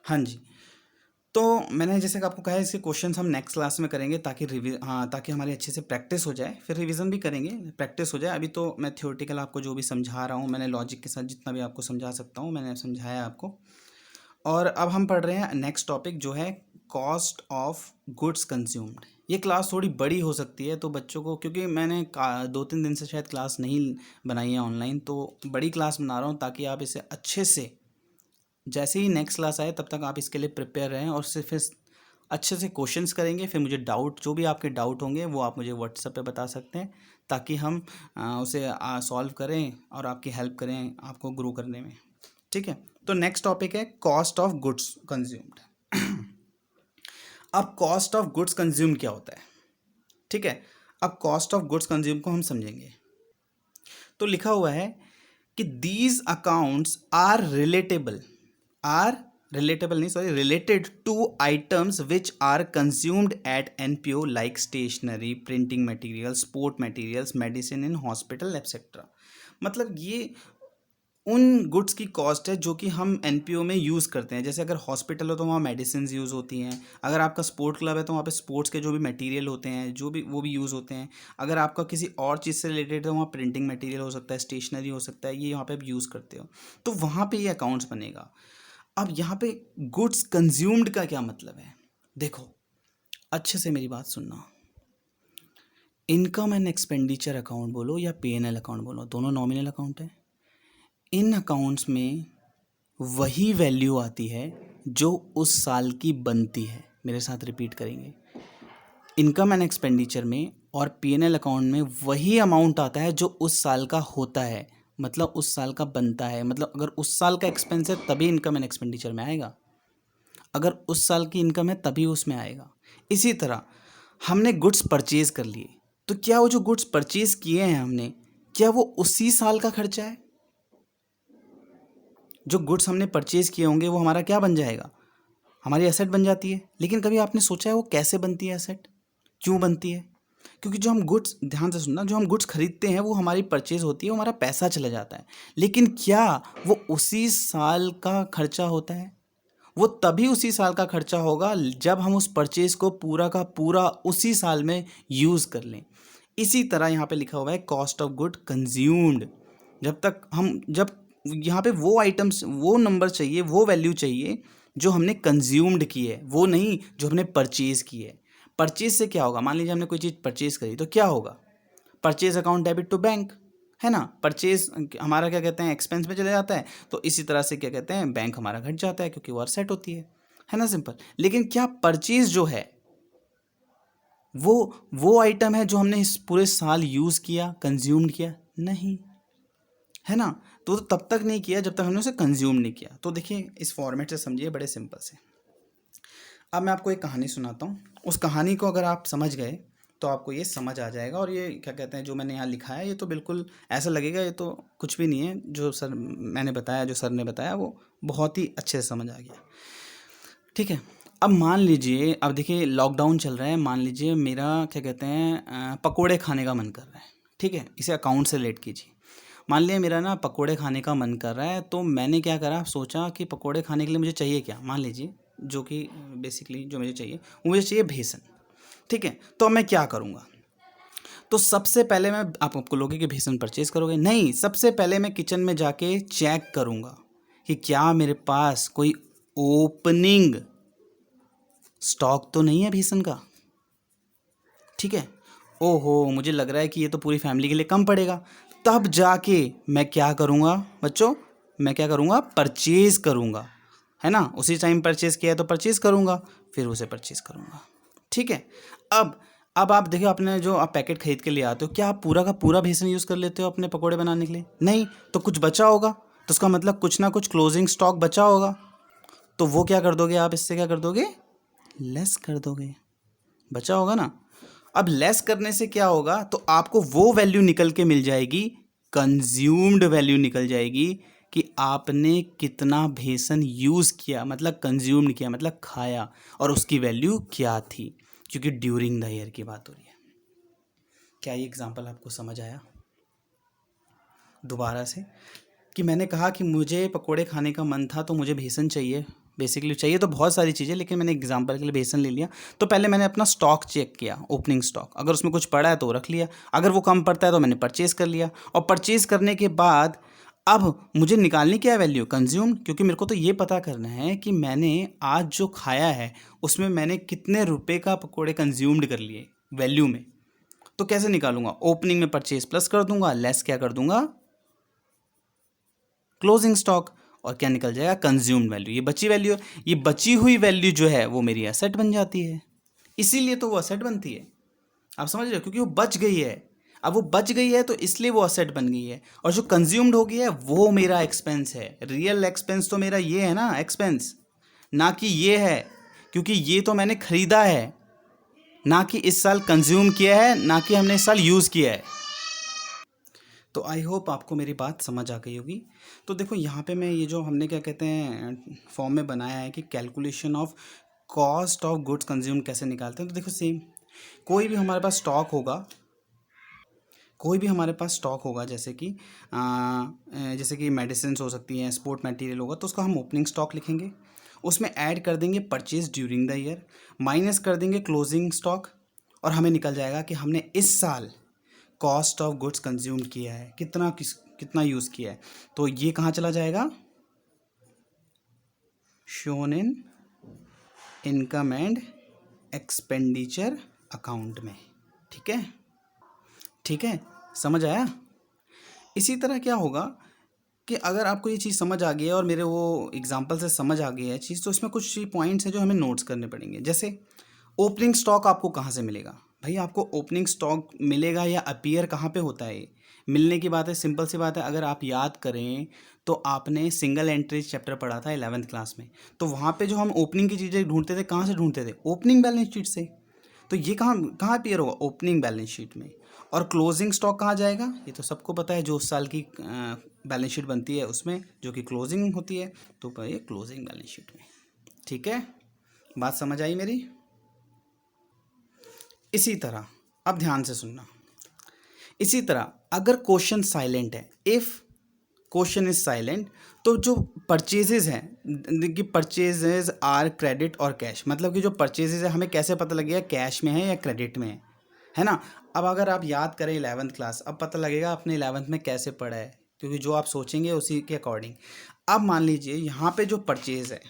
हाँ जी। तो मैंने जैसे कि आपको कहा है इसके क्वेश्चंस हम नेक्स्ट क्लास में करेंगे, ताकि हमारी अच्छे से प्रैक्टिस हो जाए, फिर रिवीजन भी करेंगे, प्रैक्टिस हो जाए। अभी तो मैं थ्योरेटिकल आपको जो भी समझा रहा हूँ, मैंने लॉजिक के साथ जितना भी आपको समझा सकता हूँ मैंने समझाया आपको। और अब हम पढ़ रहे हैं नेक्स्ट टॉपिक जो है कॉस्ट ऑफ गुड्स कंज्यूम्ड। ये क्लास थोड़ी बड़ी हो सकती है तो बच्चों को, क्योंकि मैंने 2-3 दिन से शायद क्लास नहीं बनाई है ऑनलाइन, तो बड़ी क्लास बना रहा हूँ ताकि आप इसे अच्छे से, जैसे ही नेक्स्ट क्लास आए तब तक आप इसके लिए प्रिपेयर रहें और फिर अच्छे से क्वेश्चंस करेंगे। फिर मुझे डाउट, जो भी आपके डाउट होंगे वो आप मुझे व्हाट्सएप पे बता सकते हैं, ताकि हम उसे सॉल्व करें और आपकी हेल्प करें आपको ग्रो करने में। ठीक है, तो नेक्स्ट टॉपिक है कॉस्ट ऑफ गुड्स कंज्यूम्ड। अब कॉस्ट ऑफ गुड्स कंज्यूम क्या होता है, ठीक है। अब कॉस्ट ऑफ गुड्स कंज्यूम को हम समझेंगे। तो लिखा हुआ है कि these accounts are related to items which are consumed at NPO like stationery, printing material, sport materials, medicine in hospital etcetera. मतलब ये उन गुड्स की कॉस्ट है जो कि हम एनपीओ में यूज़ करते हैं। जैसे अगर हॉस्पिटल हो तो वहाँ मेडिसिन यूज़ होती हैं, अगर आपका स्पोर्ट क्लब है तो वहाँ पे स्पोर्ट्स के जो भी मटेरियल होते हैं वो भी यूज़ होते हैं, अगर आपका किसी और चीज़ से रिलेटेड है तो वहाँ प्रिंटिंग मटेरियल हो सकता है, स्टेशनरी हो सकता है, ये यहाँ पे आप यूज़ करते हो, तो वहाँ पे ये अकाउंट्स बनेगा। अब यहाँ पे गुड्स कंज्यूम्ड का क्या मतलब है, देखो अच्छे से मेरी बात सुनना। इनकम एंड एक्सपेंडिचर अकाउंट बोलो या P&L अकाउंट बोलो, दोनों नॉमिनल अकाउंट है। इन अकाउंट्स में वही वैल्यू आती है जो उस साल की बनती है। मेरे साथ रिपीट करेंगे, इनकम एंड एक्सपेंडिचर में और P&L अकाउंट में वही अमाउंट आता है जो उस साल का होता है, मतलब उस साल का बनता है। मतलब अगर उस साल का एक्सपेंस है तभी इनकम एंड एक्सपेंडिचर में आएगा, अगर उस साल की इनकम है तभी उसमें आएगा। इसी तरह हमने गुड्स परचेज कर लिए, तो क्या वो जो गुड्स परचेज किए हैं हमने, क्या वो उसी साल का खर्चा है? जो गुड्स हमने परचेज किए होंगे वो हमारा क्या बन जाएगा, हमारी एसेट बन जाती है। लेकिन कभी आपने सोचा है वो कैसे बनती है एसेट, क्यों बनती है? क्योंकि जो हम गुड्स, ध्यान से सुनना, जो हम गुड्स खरीदते हैं वो हमारी परचेज होती है, वो हमारा पैसा चला जाता है। लेकिन क्या वो उसी साल का खर्चा होता है? वो तभी उसी साल का खर्चा होगा जब हम उस परचेज को पूरा का पूरा उसी साल में यूज़ कर लें। इसी तरह यहाँ पे लिखा हुआ है कॉस्ट ऑफ गुड कंज्यूम्ड। जब यहाँ पे वो आइटम्स, वो नंबर चाहिए, वो वैल्यू चाहिए जो हमने कंज्यूम्ड की है, वो नहीं जो हमने परचेज की है। परचेज से क्या होगा, मान लीजिए हमने कोई चीज़ परचेज करी तो क्या होगा, purchase account debit to bank, है ना। परचेज हमारा क्या कहते हैं, एक्सपेंस में चले जाता है, तो इसी तरह से क्या कहते हैं, बैंक हमारा घट जाता है क्योंकि वो सेट होती है। है ना, सिंपल। लेकिन क्या परचेज जो है वो आइटम है जो हमने इस पूरे साल यूज़ किया, कंज्यूम किया? नहीं, है ना। तो तब तक नहीं किया जब तक हमने उसे कंज्यूम नहीं किया। तो देखिए इस फॉर्मेट से समझिए, बड़े सिंपल से। अब मैं आपको एक कहानी सुनाता हूँ, उस कहानी को अगर आप समझ गए तो आपको ये समझ आ जाएगा। और ये क्या कहते हैं, जो मैंने यहाँ लिखा है ये तो बिल्कुल ऐसा लगेगा ये तो कुछ भी नहीं है। जो सर मैंने बताया, जो सर ने बताया, वो बहुत ही अच्छे से समझ आ गया। ठीक है। अब मान लीजिए, अब देखिए लॉकडाउन चल रहा है, मान लीजिए मेरा क्या कहते हैं पकोड़े खाने का मन कर रहा है। ठीक है, इसे अकाउंट से रिलेट कीजिए। मान लिया मेरा ना पकोड़े खाने का मन कर रहा है, तो मैंने क्या करा, सोचा कि पकोड़े खाने के लिए मुझे चाहिए क्या, मान लीजिए जो कि बेसिकली जो मुझे चाहिए वो मुझे चाहिए बेसन। ठीक है, तो अब मैं क्या करूँगा, तो सबसे पहले मैं, आप आपको लोगे कि बेसन परचेज करोगे, नहीं, सबसे पहले मैं किचन में जाके चेक करूँगा कि क्या मेरे पास कोई ओपनिंग स्टॉक तो नहीं है बेसन का। ठीक है, ओहो मुझे लग रहा है कि ये तो पूरी फैमिली के लिए कम पड़ेगा। तब जाके मैं क्या करूँगा बच्चों, मैं क्या करूँगा, परचेज़ करूँगा, है ना। उसी टाइम परचेज़ किया है तो परचेज़ करूँगा, फिर उसे परचेज़ करूँगा। ठीक है। अब आप देखो, आपने जो आप पैकेट खरीद के ले आते हो, क्या आप पूरा का पूरा बेसन यूज़ कर लेते हो अपने पकोड़े बनाने के लिए? नहीं, तो कुछ बचा होगा, तो उसका मतलब कुछ ना कुछ क्लोजिंग स्टॉक बचा होगा। तो वो क्या कर दोगे आप, इससे क्या कर दोगे, लेस कर दोगे, बचा होगा ना। अब लेस करने से क्या होगा, तो आपको वो वैल्यू निकल के मिल जाएगी, कंज्यूम्ड वैल्यू निकल जाएगी कि आपने कितना बेसन यूज़ किया, मतलब कंज्यूम्ड किया, मतलब खाया, और उसकी वैल्यू क्या थी, क्योंकि ड्यूरिंग द ईयर की बात हो रही है। क्या ये एग्जांपल आपको समझ आया? दोबारा से, कि मैंने कहा कि मुझे पकोड़े खाने का मन था तो मुझे बेसन चाहिए, बेसिकली चाहिए तो बहुत सारी चीज़ें, लेकिन मैंने एग्जांपल के लिए बेसन ले लिया। तो पहले मैंने अपना स्टॉक चेक किया, ओपनिंग स्टॉक, अगर उसमें कुछ पड़ा है तो वो रख लिया, अगर वो कम पड़ता है तो मैंने परचेज़ कर लिया। और परचेज़ करने के बाद अब मुझे निकालनी क्या है, वैल्यू, कंज्यूम, क्योंकि मेरे को तो ये पता करना है कि मैंने आज जो खाया है उसमें मैंने कितने रुपए का पकोड़े कंज्यूम्ड कर लिए वैल्यू में। तो कैसे निकालूंगा, ओपनिंग में परचेज प्लस कर दूंगा, लेस क्या कर दूंगा, क्लोजिंग स्टॉक, और क्या निकल जाएगा, कंज्यूम्ड वैल्यू। ये बची वैल्यू, ये बची हुई वैल्यू जो है वो मेरी एसेट बन जाती है। इसीलिए तो वो एसेट बनती है, आप समझ रहे हो, क्योंकि वो बच गई है। अब वो बच गई है तो इसलिए वो एसेट बन गई है, और जो कंज्यूम्ड हो गई है वो मेरा एक्सपेंस है। रियल एक्सपेंस तो मेरा ये है ना, एक्सपेंस, ना कि ये है, क्योंकि ये तो मैंने खरीदा है, ना कि इस साल कंज्यूम किया है, ना कि हमने इस साल यूज़ किया है। तो आई होप आपको मेरी बात समझ आ गई होगी। तो देखो यहाँ पे मैं ये जो हमने क्या कहते हैं फॉर्म में बनाया है कि calculation of cost of goods consume कैसे निकालते हैं। तो देखो सेम, कोई भी हमारे पास स्टॉक होगा, कोई भी हमारे पास स्टॉक होगा, जैसे कि मेडिसिन हो सकती हैं, स्पोर्ट मटेरियल होगा, तो उसका हम ओपनिंग स्टॉक लिखेंगे, उसमें ऐड कर देंगे purchase during the year, minus कर देंगे क्लोजिंग स्टॉक, और हमें निकल जाएगा कि हमने इस साल कॉस्ट ऑफ गुड्स कंज्यूम किया है, कितना यूज़ किया है। तो ये कहाँ चला जाएगा, shown in income and expenditure account में। ठीक है, ठीक है, समझ आया। इसी तरह क्या होगा कि अगर आपको ये चीज़ समझ आ गई है और मेरे वो एग्जांपल से समझ आ गई है चीज़, तो इसमें कुछ पॉइंट्स हैं जो हमें नोट्स करने पड़ेंगे। जैसे ओपनिंग स्टॉक आपको कहाँ से मिलेगा, भाई आपको ओपनिंग स्टॉक मिलेगा या अपीयर कहाँ पे होता है, मिलने की बात है, सिंपल सी बात है। अगर आप याद करें तो आपने सिंगल एंट्री चैप्टर पढ़ा था 11th क्लास में, तो वहाँ पे जो हम ओपनिंग की चीज़ें ढूंढते थे, कहाँ से ढूंढते थे, ओपनिंग बैलेंस शीट से। तो ये कहाँ कहाँ अपीयर होगा, ओपनिंग बैलेंस शीट में। और क्लोजिंग स्टॉक कहाँ जाएगा, ये तो सबको पता है, जो उस साल की बैलेंस शीट बनती है उसमें जो कि क्लोजिंग होती है, तो ये क्लोजिंग बैलेंस शीट में। ठीक है, बात समझ आई मेरी। इसी तरह अब ध्यान से सुनना, इसी तरह अगर क्वेश्चन साइलेंट है, इफ़ क्वेश्चन इज साइलेंट, तो जो परचेजेज हैं, कि परचेजेज आर क्रेडिट और कैश, मतलब कि जो परचेजेज है हमें कैसे पता लगेगा कैश में है या क्रेडिट में है ना। अब अगर आप याद करें 11th क्लास, अब पता लगेगा आपने 11th में कैसे पढ़ा है, क्योंकि जो आप सोचेंगे उसी के अकॉर्डिंग। अब मान लीजिए यहाँ पे जो परचेज है,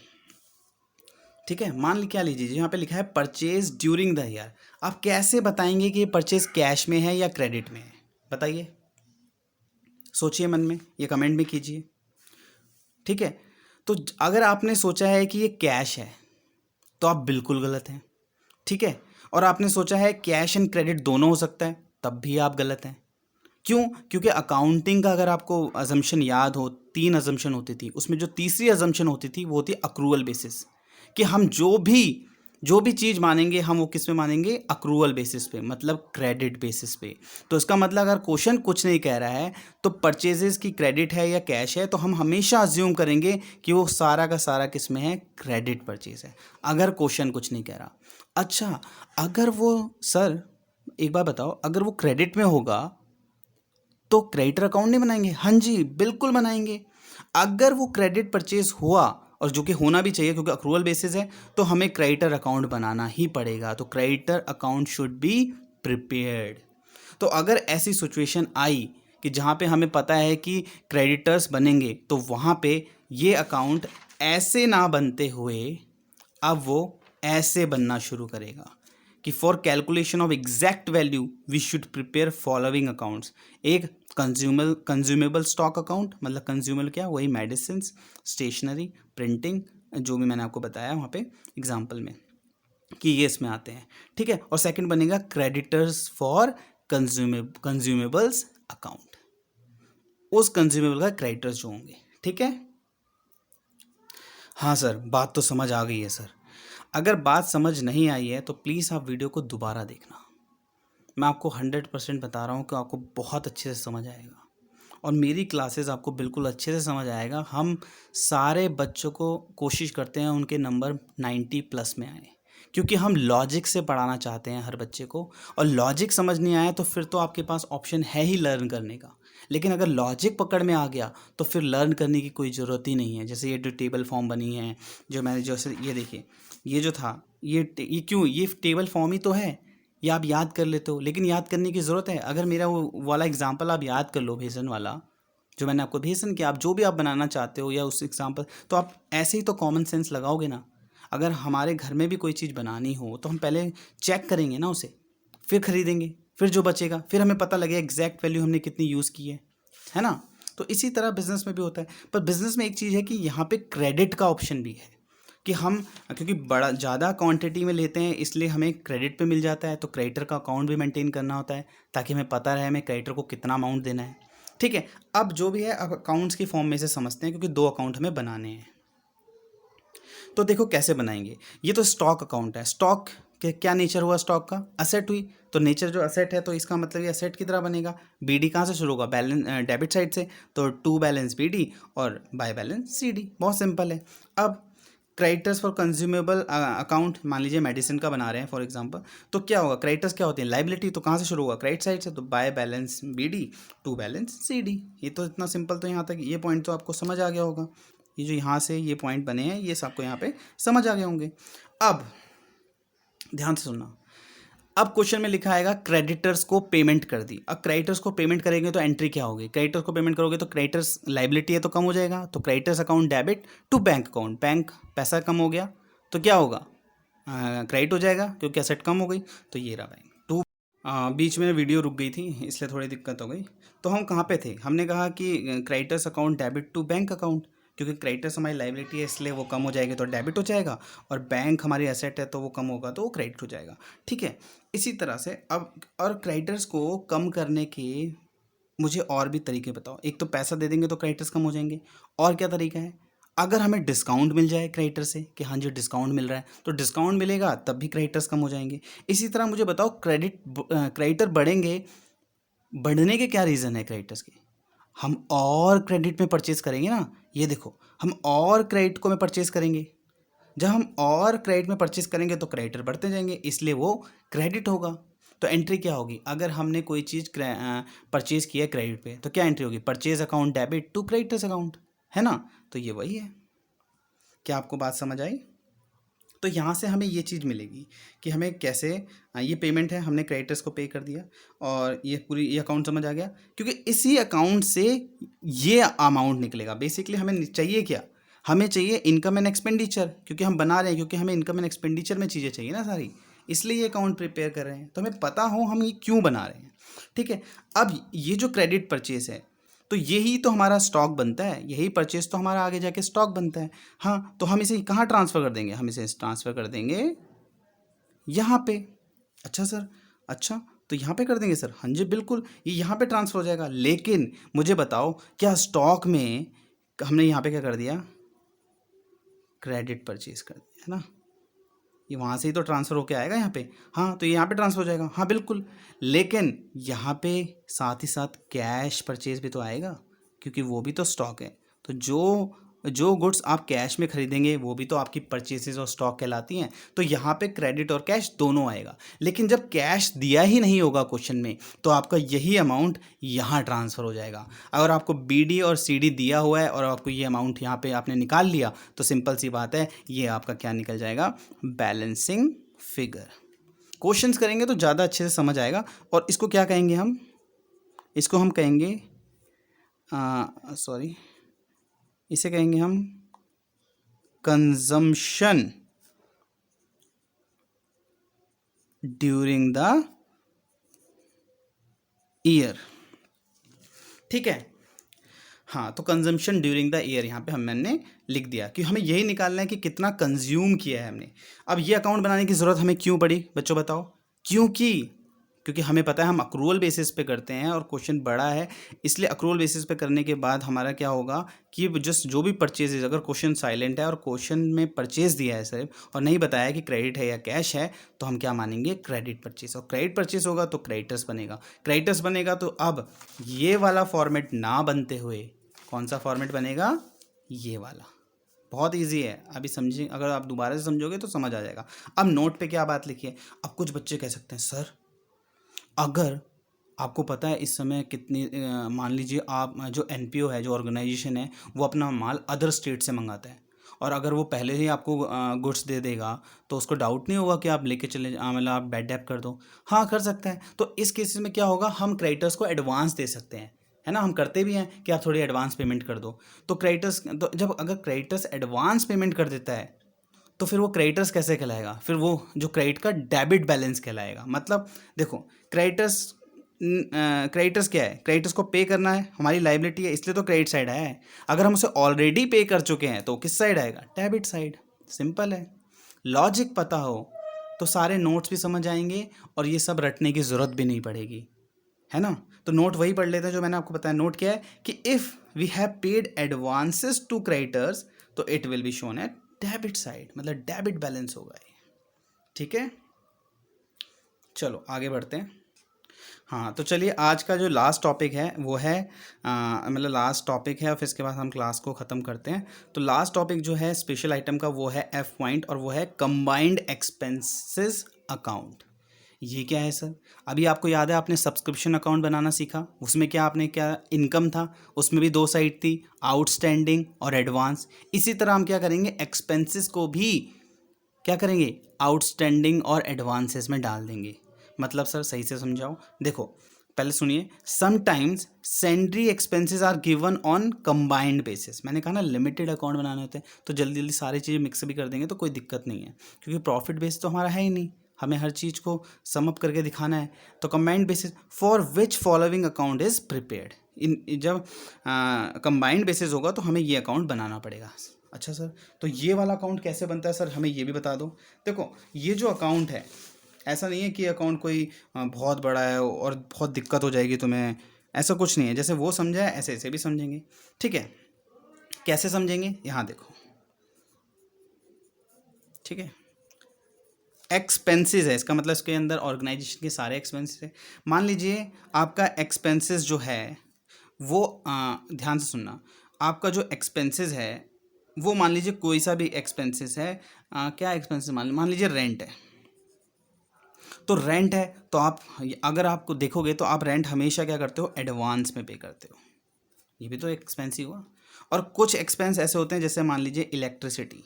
ठीक है, मान ली क्या लीजिए यहाँ पे लिखा है परचेज ड्यूरिंग द ईयर, आप कैसे बताएंगे कि ये परचेज कैश में है या क्रेडिट में है, बताइए, सोचिए मन में, ये कमेंट में कीजिए। ठीक है, तो अगर आपने सोचा है कि ये कैश है, तो आप बिल्कुल गलत हैं। ठीक है, और आपने सोचा है कैश एंड क्रेडिट दोनों हो सकता है, तब भी आप गलत हैं। क्यों? क्योंकि अकाउंटिंग का अगर आपको अजम्पशन याद हो, 3 अजम्पशन होती थी, उसमें जो तीसरी अजम्पशन होती थी वो होती अक्रूवल बेसिस, कि हम जो भी चीज़ मानेंगे हम वो किस पे मानेंगे? अक्रूवल बेसिस पे, मतलब क्रेडिट बेसिस पे। तो इसका मतलब अगर क्वेश्चन कुछ नहीं कह रहा है तो परचेजेस की क्रेडिट है या कैश है, तो हम हमेशा अज्यूम करेंगे कि वो सारा का सारा किस में है? क्रेडिट परचेज है, अगर क्वेश्चन कुछ नहीं कह रहा। अच्छा, अगर वो सर एक बार बताओ, अगर वो क्रेडिट में होगा तो क्रेडिटर अकाउंट नहीं बनाएंगे? हाँ जी, बिल्कुल बनाएंगे। अगर वो क्रेडिट परचेज हुआ, और जो कि होना भी चाहिए क्योंकि अक्रूवल बेसिस है, तो हमें क्रेडिटर अकाउंट बनाना ही पड़ेगा। तो creditor account should be prepared. तो अगर ऐसी सिचुएशन आई कि जहाँ पे हमें पता है कि क्रेडिटर्स बनेंगे, तो वहाँ पे ये अकाउंट ऐसे ना बनते हुए अब वो ऐसे बनना शुरू करेगा कि for calculation of exact value we should prepare following accounts. एक कंज्यूमेबल स्टॉक अकाउंट, मतलब कंज्यूमर क्या? वही मेडिसिन, स्टेशनरी, प्रिंटिंग, जो भी मैंने आपको बताया वहाँ पे एग्जाम्पल में कि ये इसमें आते हैं। ठीक है, और सेकंड बनेगा क्रेडिटर्स फॉर कंज्यूमेबल्स अकाउंट, उस कंज्यूमेबल का क्रेडिटर्स जो होंगे। ठीक है, हाँ सर, बात तो समझ आ गई है सर। अगर बात समझ नहीं आई है तो प्लीज़ आप वीडियो को दोबारा देखना। मैं आपको 100% बता रहा हूँ कि आपको बहुत अच्छे से समझ आएगा, और मेरी क्लासेस आपको बिल्कुल अच्छे से समझ आएगा। हम सारे बच्चों को कोशिश करते हैं उनके नंबर 90+ में आए, क्योंकि हम लॉजिक से पढ़ाना चाहते हैं हर बच्चे को। और लॉजिक समझ नहीं आया तो फिर तो आपके पास ऑप्शन है ही लर्न करने का, लेकिन अगर लॉजिक पकड़ में आ गया तो फिर लर्न करने की कोई ज़रूरत ही नहीं है। जैसे ये जो टेबल फॉर्म बनी है, जो मैंने जैसे ये देखिए, ये जो था ये क्यों, ये टेबल फॉर्म ही तो है, ये आप याद कर लेते हो, लेकिन याद करने की ज़रूरत है। अगर मेरा वो वाला एग्जाम्पल आप याद कर लो, बेसन वाला जो मैंने आपको बेसन किया, आप जो भी आप बनाना चाहते हो या उस एग्जाम्पल, तो आप ऐसे ही तो कॉमन सेंस लगाओगे ना। अगर हमारे घर में भी कोई चीज़ बनानी हो तो हम पहले चेक करेंगे ना उसे, फिर खरीदेंगे, फिर जो बचेगा फिर हमें पता लगेगा एग्जैक्ट वैल्यू हमने कितनी यूज़ की है ना। तो इसी तरह बिजनेस में भी होता है, पर बिजनेस में एक चीज़ है कि यहाँ पे क्रेडिट का ऑप्शन भी है कि हम, क्योंकि बड़ा ज़्यादा क्वांटिटी में लेते हैं इसलिए हमें क्रेडिट पे मिल जाता है, तो क्रेडिटर का अकाउंट भी मेंटेन करना होता है ताकि हमें पता रहे हमें क्रेडिटर को कितना अमाउंट देना है। ठीक है, अब जो भी है अब अकाउंट्स की फॉर्म में से समझते हैं, क्योंकि 2 अकाउंट हमें बनाने हैं। तो देखो कैसे बनाएंगे। ये तो स्टॉक अकाउंट है। स्टॉक के क्या नेचर हुआ? स्टॉक का असेट हुई, तो नेचर जो असेट है तो इसका मतलब ये असेट की तरह बनेगा। बीडी कहाँ से शुरू होगा? बैलेंस डेबिट साइड से, तो टू बैलेंस बीडी और बाय बैलेंस सीडी। बहुत सिंपल है। अब क्रेडिटर्स फॉर कंज्यूमेबल अकाउंट, मान लीजिए मेडिसिन का बना रहे हैं फॉर एग्जांपल, तो क्या होगा? क्रेडिटर्स क्या होते हैं? लाइबिलिटी, तो कहाँ से शुरू होगा? क्रेडिट साइड से, तो by balance BD to balance CD. ये तो इतना सिंपल, तो यहाँ तक ये पॉइंट तो आपको समझ आ गया होगा। ये जो यहाँ से ये पॉइंट बने हैं ये सबको यहाँ पे समझ आ गए होंगे। अब ध्यान से सुनना, अब क्वेश्चन में लिखा आएगा क्रेडिटर्स को पेमेंट कर दी। अब क्रेडिटर्स को पेमेंट करेंगे तो एंट्री क्या होगी? क्रेडिटर्स को पेमेंट करोगे तो क्रेडिटर्स लाइबिलिटी है तो कम हो जाएगा, तो creditors account debit to bank account, bank पैसा कम हो गया तो क्या होगा? क्रेडिट हो जाएगा क्योंकि एसेट कम हो गई। तो ये रहा बैंक टू। बीच में वीडियो रुक गई थी इसलिए थोड़ी दिक्कत हो गई। तो हम कहाँ पे थे? हमने कहा कि creditors account debit to bank account, क्योंकि क्रेडिटर्स हमारी लाइबिलिटी है इसलिए वो कम हो जाएगी तो डेबिट हो जाएगा, और बैंक हमारी एसेट है तो वो कम होगा तो वो क्रेडिट हो जाएगा। ठीक है, इसी तरह से अब और क्रेडिटर्स को कम करने के मुझे और भी तरीके बताओ। एक तो पैसा दे देंगे तो क्रेडिटर्स कम हो जाएंगे, और क्या तरीका है? अगर हमें डिस्काउंट मिल जाए क्रेडिटर से कि हाँ जी डिस्काउंट मिल रहा है, तो डिस्काउंट मिलेगा तब भी क्रेडिटर्स कम हो जाएंगे। इसी तरह मुझे बताओ क्रेडिटर बढ़ेंगे, बढ़ने के क्या रीज़न है क्रेडिटर्स के? हम और क्रेडिट में परचेज करेंगे ना, ये देखो हम और क्रेडिट को में परचेज करेंगे। जब हम और क्रेडिट में परचेज करेंगे तो क्रेडिटर बढ़ते जाएंगे इसलिए वो क्रेडिट होगा। तो एंट्री क्या होगी? अगर हमने कोई चीज़ परचेज किया क्रेडिट पे तो क्या एंट्री होगी? Purchase account debit to creditors account, है ना। तो ये वही है। क्या आपको बात समझ आई? तो यहाँ से हमें ये चीज़ मिलेगी कि हमें कैसे ये पेमेंट है हमने क्रेडिटर्स को पे कर दिया, और ये पूरी ये अकाउंट समझ आ गया, क्योंकि इसी अकाउंट से ये अमाउंट निकलेगा। बेसिकली हमें चाहिए क्या? हमें चाहिए इनकम एंड एक्सपेंडिचर, क्योंकि हम बना रहे हैं, क्योंकि हमें इनकम एंड एक्सपेंडिचर में चीज़ें चाहिए ना सारी, इसलिए ये अकाउंट प्रिपेयर कर रहे हैं। तो हमें पता हो हम ये क्यों बना रहे हैं। ठीक है, अब ये जो क्रेडिट परचेज है तो यही तो हमारा स्टॉक बनता है, यही परचेज तो हमारा आगे जाके स्टॉक बनता है। हाँ, तो हम इसे कहाँ ट्रांसफ़र कर देंगे, हम इसे ट्रांसफ़र कर देंगे यहाँ पे। अच्छा सर, अच्छा तो यहाँ पे कर देंगे सर, हाँ जी बिल्कुल, ये यहाँ पे ट्रांसफ़र हो जाएगा। लेकिन मुझे बताओ, क्या स्टॉक में हमने यहाँ पे क्या कर दिया, क्रेडिट परचेज कर दिया है ना, ये वहाँ से ही तो ट्रांसफ़र होके आएगा यहाँ पे। हाँ, तो ये यहाँ पे ट्रांसफ़र हो जाएगा, हाँ बिल्कुल। लेकिन यहाँ पे साथ ही साथ कैश परचेज भी तो आएगा, क्योंकि वो भी तो स्टॉक है। तो जो जो गुड्स आप कैश में खरीदेंगे वो भी तो आपकी परचेसेस और स्टॉक कहलाती हैं। तो यहाँ पे क्रेडिट और कैश दोनों आएगा। लेकिन जब कैश दिया ही नहीं होगा क्वेश्चन में, तो आपका यही अमाउंट यहाँ ट्रांसफ़र हो जाएगा। अगर आपको बीडी और सीडी दिया हुआ है और आपको ये अमाउंट यहाँ पे आपने निकाल लिया, तो सिंपल सी बात है, ये आपका क्या निकल जाएगा, बैलेंसिंग फिगर। क्वेश्चंस करेंगे तो ज़्यादा अच्छे से समझ आएगा। और इसको क्या कहेंगे हम, इसको हम कहेंगे सॉरी, इसे कहेंगे हम कंजम्पशन ड्यूरिंग द ईयर। ठीक है, हाँ, तो कंजम्पशन ड्यूरिंग द ईयर यहाँ पे मैंने लिख दिया कि हमें यही निकालना है कि कितना कंज्यूम किया है हमने। अब ये अकाउंट बनाने की ज़रूरत हमें क्यों पड़ी बच्चों, बताओ। क्योंकि हमें पता है हम अक्रूवल बेसिस पे करते हैं और क्वेश्चन बड़ा है, इसलिए अक्रूवल बेसिस पे करने के बाद हमारा क्या होगा कि जस्ट जो भी परचेजेज, अगर क्वेश्चन साइलेंट है और क्वेश्चन में परचेज दिया है सिर्फ और नहीं बताया कि क्रेडिट है या कैश है, तो हम क्या मानेंगे, क्रेडिट परचेज। और क्रेडिट परचेज होगा तो क्रेडिटर्स बनेगा, क्रेडिटर्स बनेगा तो अब ये वाला फॉर्मेट ना बनते हुए कौन सा फॉर्मेट बनेगा, ये वाला। बहुत इजी है, अभी समझिए, अगर आप दोबारा से समझोगे तो समझ आ जाएगा। अब नोट पे क्या बात लिखी है। अब कुछ बच्चे कह सकते हैं सर, अगर आपको पता है इस समय कितनी मान लीजिए आप जो एनपीओ है, जो ऑर्गेनाइजेशन है, वो अपना माल अदर स्टेट से मंगाता है और अगर वो पहले ही आपको गुड्स दे देगा तो उसको डाउट नहीं होगा कि आप लेके चले मतलब आप बैड डेप कर दो। हाँ, कर सकता है। तो इस केसेस में क्या होगा, हम क्रेडिटर्स को एडवांस दे सकते हैं, है ना, हम करते भी हैं कि आप थोड़ी एडवांस पेमेंट कर दो। तो क्रेडिटर्स, तो जब अगर क्रेडिटर्स एडवांस पेमेंट कर देता है तो फिर वो क्रेडिटर्स कैसे कहलाएगा, फिर वो जो क्रेडिट का डेबिट बैलेंस कहलाएगा। मतलब देखो, क्रेडिटर्स क्रेडिटर्स क्या है, क्रेडिटर्स को पे करना है, हमारी लाइबिलिटी है, इसलिए तो क्रेडिट साइड है। अगर हम उसे ऑलरेडी पे कर चुके हैं तो किस साइड आएगा, डेबिट साइड। सिंपल है, लॉजिक पता हो तो सारे नोट्स भी समझ आएंगे और ये सब रटने की ज़रूरत भी नहीं पड़ेगी, है ना। तो नोट वही पढ़ लेते हैं जो मैंने आपको बताया। नोट क्या है कि if we have paid advances to creditors तो it will be shown at debit side, मतलब डेबिट बैलेंस होगा ये। ठीक है, चलो आगे बढ़ते हैं। हाँ, तो चलिए आज का जो लास्ट टॉपिक है वो है मतलब लास्ट टॉपिक है और फिर इसके बाद हम क्लास को ख़त्म करते हैं। तो लास्ट टॉपिक जो है स्पेशल आइटम का वो है एफ पॉइंट और वो है कंबाइंड एक्सपेंसेस अकाउंट। ये क्या है सर, अभी आपको याद है आपने सब्सक्रिप्शन अकाउंट बनाना सीखा, उसमें क्या आपने क्या इनकम था, उसमें भी दो साइड थी, आउटस्टैंडिंग और एडवांस। इसी तरह हम क्या करेंगे, एक्सपेंसेस को भी क्या करेंगे, आउटस्टैंडिंग और एडवांसेस में डाल देंगे। मतलब सर सही से समझाओ, देखो पहले सुनिए। Sometimes sundry expenses are given on combined basis. मैंने कहा ना लिमिटेड अकाउंट बनाने होते हैं तो जल्दी जल्दी सारी चीज़ें मिक्स भी कर देंगे तो कोई दिक्कत नहीं है, क्योंकि प्रॉफिट बेस तो हमारा है ही नहीं, हमें हर चीज़ को सम अप करके दिखाना है। तो combined basis for which following account is prepared, in जब कंबाइंड बेसिस होगा तो हमें ये अकाउंट बनाना पड़ेगा। अच्छा सर, तो ये वाला अकाउंट कैसे बनता है सर, हमें ये भी बता दो। देखो ये जो अकाउंट है, ऐसा नहीं है कि अकाउंट कोई बहुत बड़ा है और बहुत दिक्कत हो जाएगी तुम्हें, ऐसा कुछ नहीं है। जैसे वो समझा है ऐसे ऐसे भी समझेंगे। ठीक है, कैसे समझेंगे, यहाँ देखो। ठीक है, एक्सपेंसेस है, इसका मतलब इसके अंदर ऑर्गेनाइजेशन के सारे एक्सपेंसेस है। मान लीजिए आपका एक्सपेंसेस जो है वो ध्यान से सुनना, आपका जो एक्सपेंसेस है वो मान लीजिए कोई सा भी एक्सपेंसेस है। क्या एक्सपेंसेस, मान लीजिए रेंट है। तो रेंट है तो आप अगर आपको देखोगे तो आप रेंट हमेशा क्या करते हो, एडवांस में पे करते हो, ये भी तो एक्सपेंस ही हुआ। और कुछ एक्सपेंस ऐसे होते हैं जैसे मान लीजिए इलेक्ट्रिसिटी,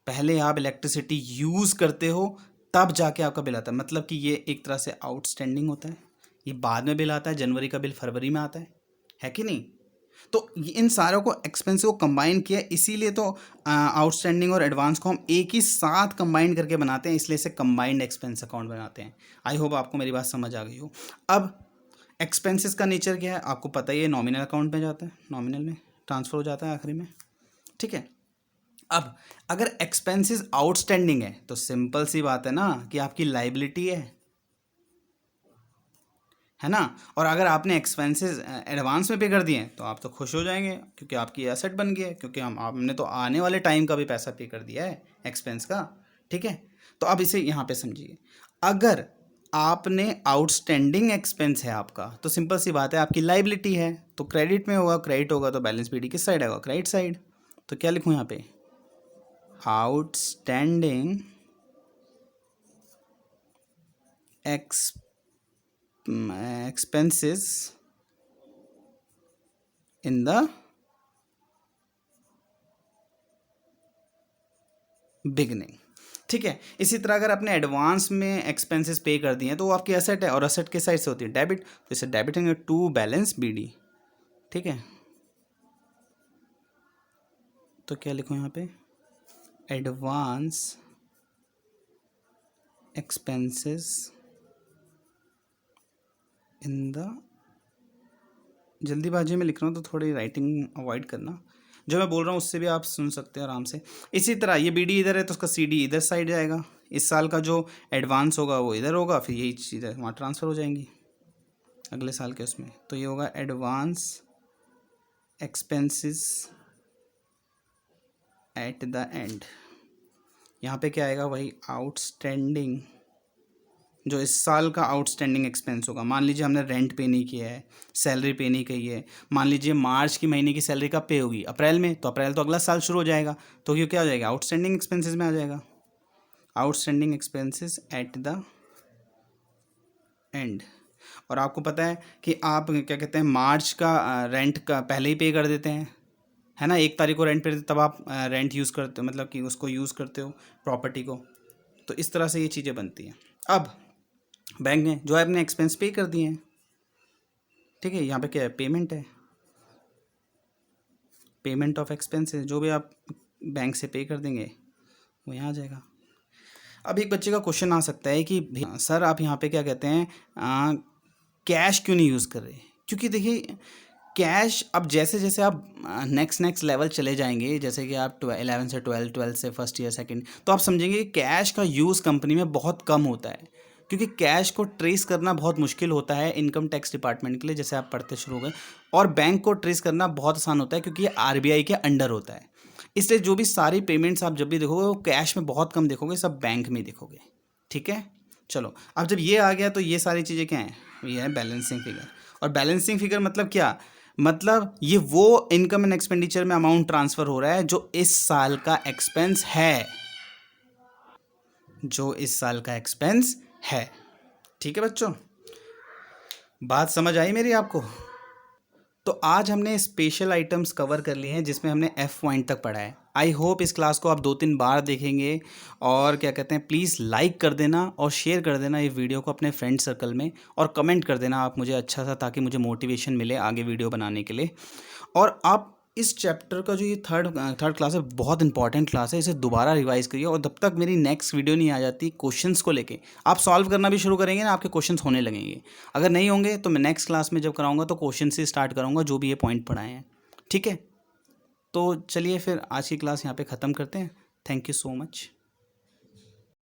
पहले आप इलेक्ट्रिसिटी यूज़ करते हो तब जाके आपका बिल आता है, मतलब कि ये एक तरह से आउटस्टैंडिंग होता है, ये बाद में बिल आता है, जनवरी का बिल फरवरी में आता है कि नहीं। तो इन सारों को एक्सपेंस को कंबाइन किया, इसीलिए तो आउटस्टैंडिंग और एडवांस को हम एक ही साथ कंबाइन करके बनाते हैं, इसलिए इसे कंबाइंड एक्सपेंस अकाउंट बनाते हैं। आई होप आपको मेरी बात समझ आ गई हो। अब एक्सपेंसेस का नेचर क्या है आपको पता ही है, नॉमिनल अकाउंट में जाता है, नॉमिनल में ट्रांसफ़र हो जाता है आखिरी में, ठीक है। अब अगर एक्सपेंसेस आउटस्टैंडिंग है तो सिंपल सी बात है ना कि आपकी लाइबिलिटी है ना। और अगर आपने एक्सपेंसेस एडवांस में पे कर दिए हैं तो आप तो खुश हो जाएंगे क्योंकि आपकी एसेट बन गई है, क्योंकि आपने तो आने वाले टाइम का भी पैसा पे कर दिया है एक्सपेंस का, ठीक है। तो अब इसे यहाँ पे समझिए, अगर आपने आउटस्टैंडिंग एक्सपेंस है आपका तो सिंपल सी बात है आपकी लाइबिलिटी है, तो क्रेडिट में होगा, क्रेडिट होगा तो बैलेंस पीडी किस साइड आएगा, क्रेडिट साइड। तो क्या लिखूँ यहाँ पे, outstanding expenses in the beginning, ठीक है। इसी तरह अगर आपने एडवांस में एक्सपेंसेस पे कर दिए हैं तो वो आपकी एसेट है, और एसेट किस साइड से होती है, डेबिट, तो इसे डेबिटिंग टू बैलेंस बीडी, ठीक है। तो क्या लिखूं यहाँ पे, एडवांस एक्सपेंसेस इन द, जल्दीबाजी में लिख रहा हूँ तो थोड़ी राइटिंग अवॉइड करना, जो मैं बोल रहा हूँ उससे भी आप सुन सकते हैं आराम से। इसी तरह ये बीडी इधर है तो उसका सीडी इधर साइड जाएगा, इस साल का जो एडवांस होगा वो इधर होगा, फिर यही चीज़ें वहाँ ट्रांसफ़र हो जाएंगी अगले साल के उसमें। तो ये होगा advance expenses eight the and. यहाँ पे क्या आएगा, वही आउटस्टैंडिंग, जो इस साल का आउटस्टैंडिंग एक्सपेंस होगा। मान लीजिए हमने रेंट पे नहीं किया है, सैलरी पे नहीं की है, मान लीजिए मार्च की महीने की सैलरी कब पे होगी, अप्रैल में, तो अप्रैल तो अगला साल शुरू हो जाएगा, तो ये क्या हो जाएगा, आउटस्टैंडिंग एक्सपेंसेस में आ जाएगा, outstanding expenses eight the end. और आपको पता है कि आप क्या कहते हैं, मार्च का रेंट का पहले ही पे कर देते हैं, है ना, 1 तारीख को रेंट पे देते, तब आप रेंट यूज़ करते हो, मतलब कि उसको यूज़ करते हो प्रॉपर्टी को। तो इस तरह से ये चीज़ें बनती हैं। अब बैंक ने जो है अपने एक्सपेंस पे कर दिए हैं, ठीक है, यहाँ पे क्या है, पेमेंट है, पेमेंट ऑफ एक्सपेंसेस, जो भी आप बैंक से पे कर देंगे वो यहाँ आ जाएगा। अब एक बच्चे का क्वेश्चन आ सकता है कि सर आप यहाँ पे क्या कहते हैं, कैश क्यों नहीं यूज़ कर रहे, क्योंकि देखिए कैश, अब जैसे जैसे आप नेक्स्ट लेवल चले जाएंगे, जैसे कि आप 11 से 12 से फर्स्ट ईयर सेकंड, तो आप समझेंगे कि कैश का यूज़ कंपनी में बहुत कम होता है, क्योंकि कैश को ट्रेस करना बहुत मुश्किल होता है इनकम टैक्स डिपार्टमेंट के लिए, जैसे आप पढ़ते शुरू हो गए, और बैंक को ट्रेस करना बहुत आसान होता है क्योंकि ये आरबीआई के अंडर होता है। इसलिए जो भी सारी पेमेंट्स आप जब भी देखोगे वो कैश में बहुत कम देखोगे, सब बैंक में देखोगे, ठीक है। चलो अब जब ये आ गया तो ये सारी चीज़ें क्या हैं, ये है बैलेंसिंग फिगर। और बैलेंसिंग फिगर मतलब क्या, मतलब ये वो इनकम एंड एक्सपेंडिचर में अमाउंट ट्रांसफ़र हो रहा है जो इस साल का एक्सपेंस है, जो इस साल का एक्सपेंस है, ठीक है बच्चों, बात समझ आई मेरी आपको। तो आज हमने स्पेशल आइटम्स कवर कर लिए हैं जिसमें हमने F पॉइंट तक पढ़ा है। आई होप इस क्लास को आप 2-3 बार देखेंगे, और क्या कहते हैं, प्लीज़ लाइक कर देना और शेयर कर देना ये वीडियो को अपने फ्रेंड सर्कल में, और कमेंट कर देना आप मुझे अच्छा सा, ताकि मुझे मोटिवेशन मिले आगे वीडियो बनाने के लिए। और आप इस चैप्टर का जो ये थर्ड क्लास है बहुत इंपॉर्टेंट क्लास है, इसे दोबारा रिवाइज करिए, और जब तक मेरी नेक्स्ट वीडियो नहीं आ जाती क्वेश्चंस को लेके, आप सॉल्व करना भी शुरू करेंगे ना, आपके क्वेश्चंस होने लगेंगे। अगर नहीं होंगे तो मैं नेक्स्ट क्लास में जब कराऊंगा तो क्वेश्चन से स्टार्ट करूंगा, जो भी ये पॉइंट पढ़ाए हैं, ठीक है। तो चलिए फिर आज की क्लास यहाँ पे ख़त्म करते हैं। Thank you so much.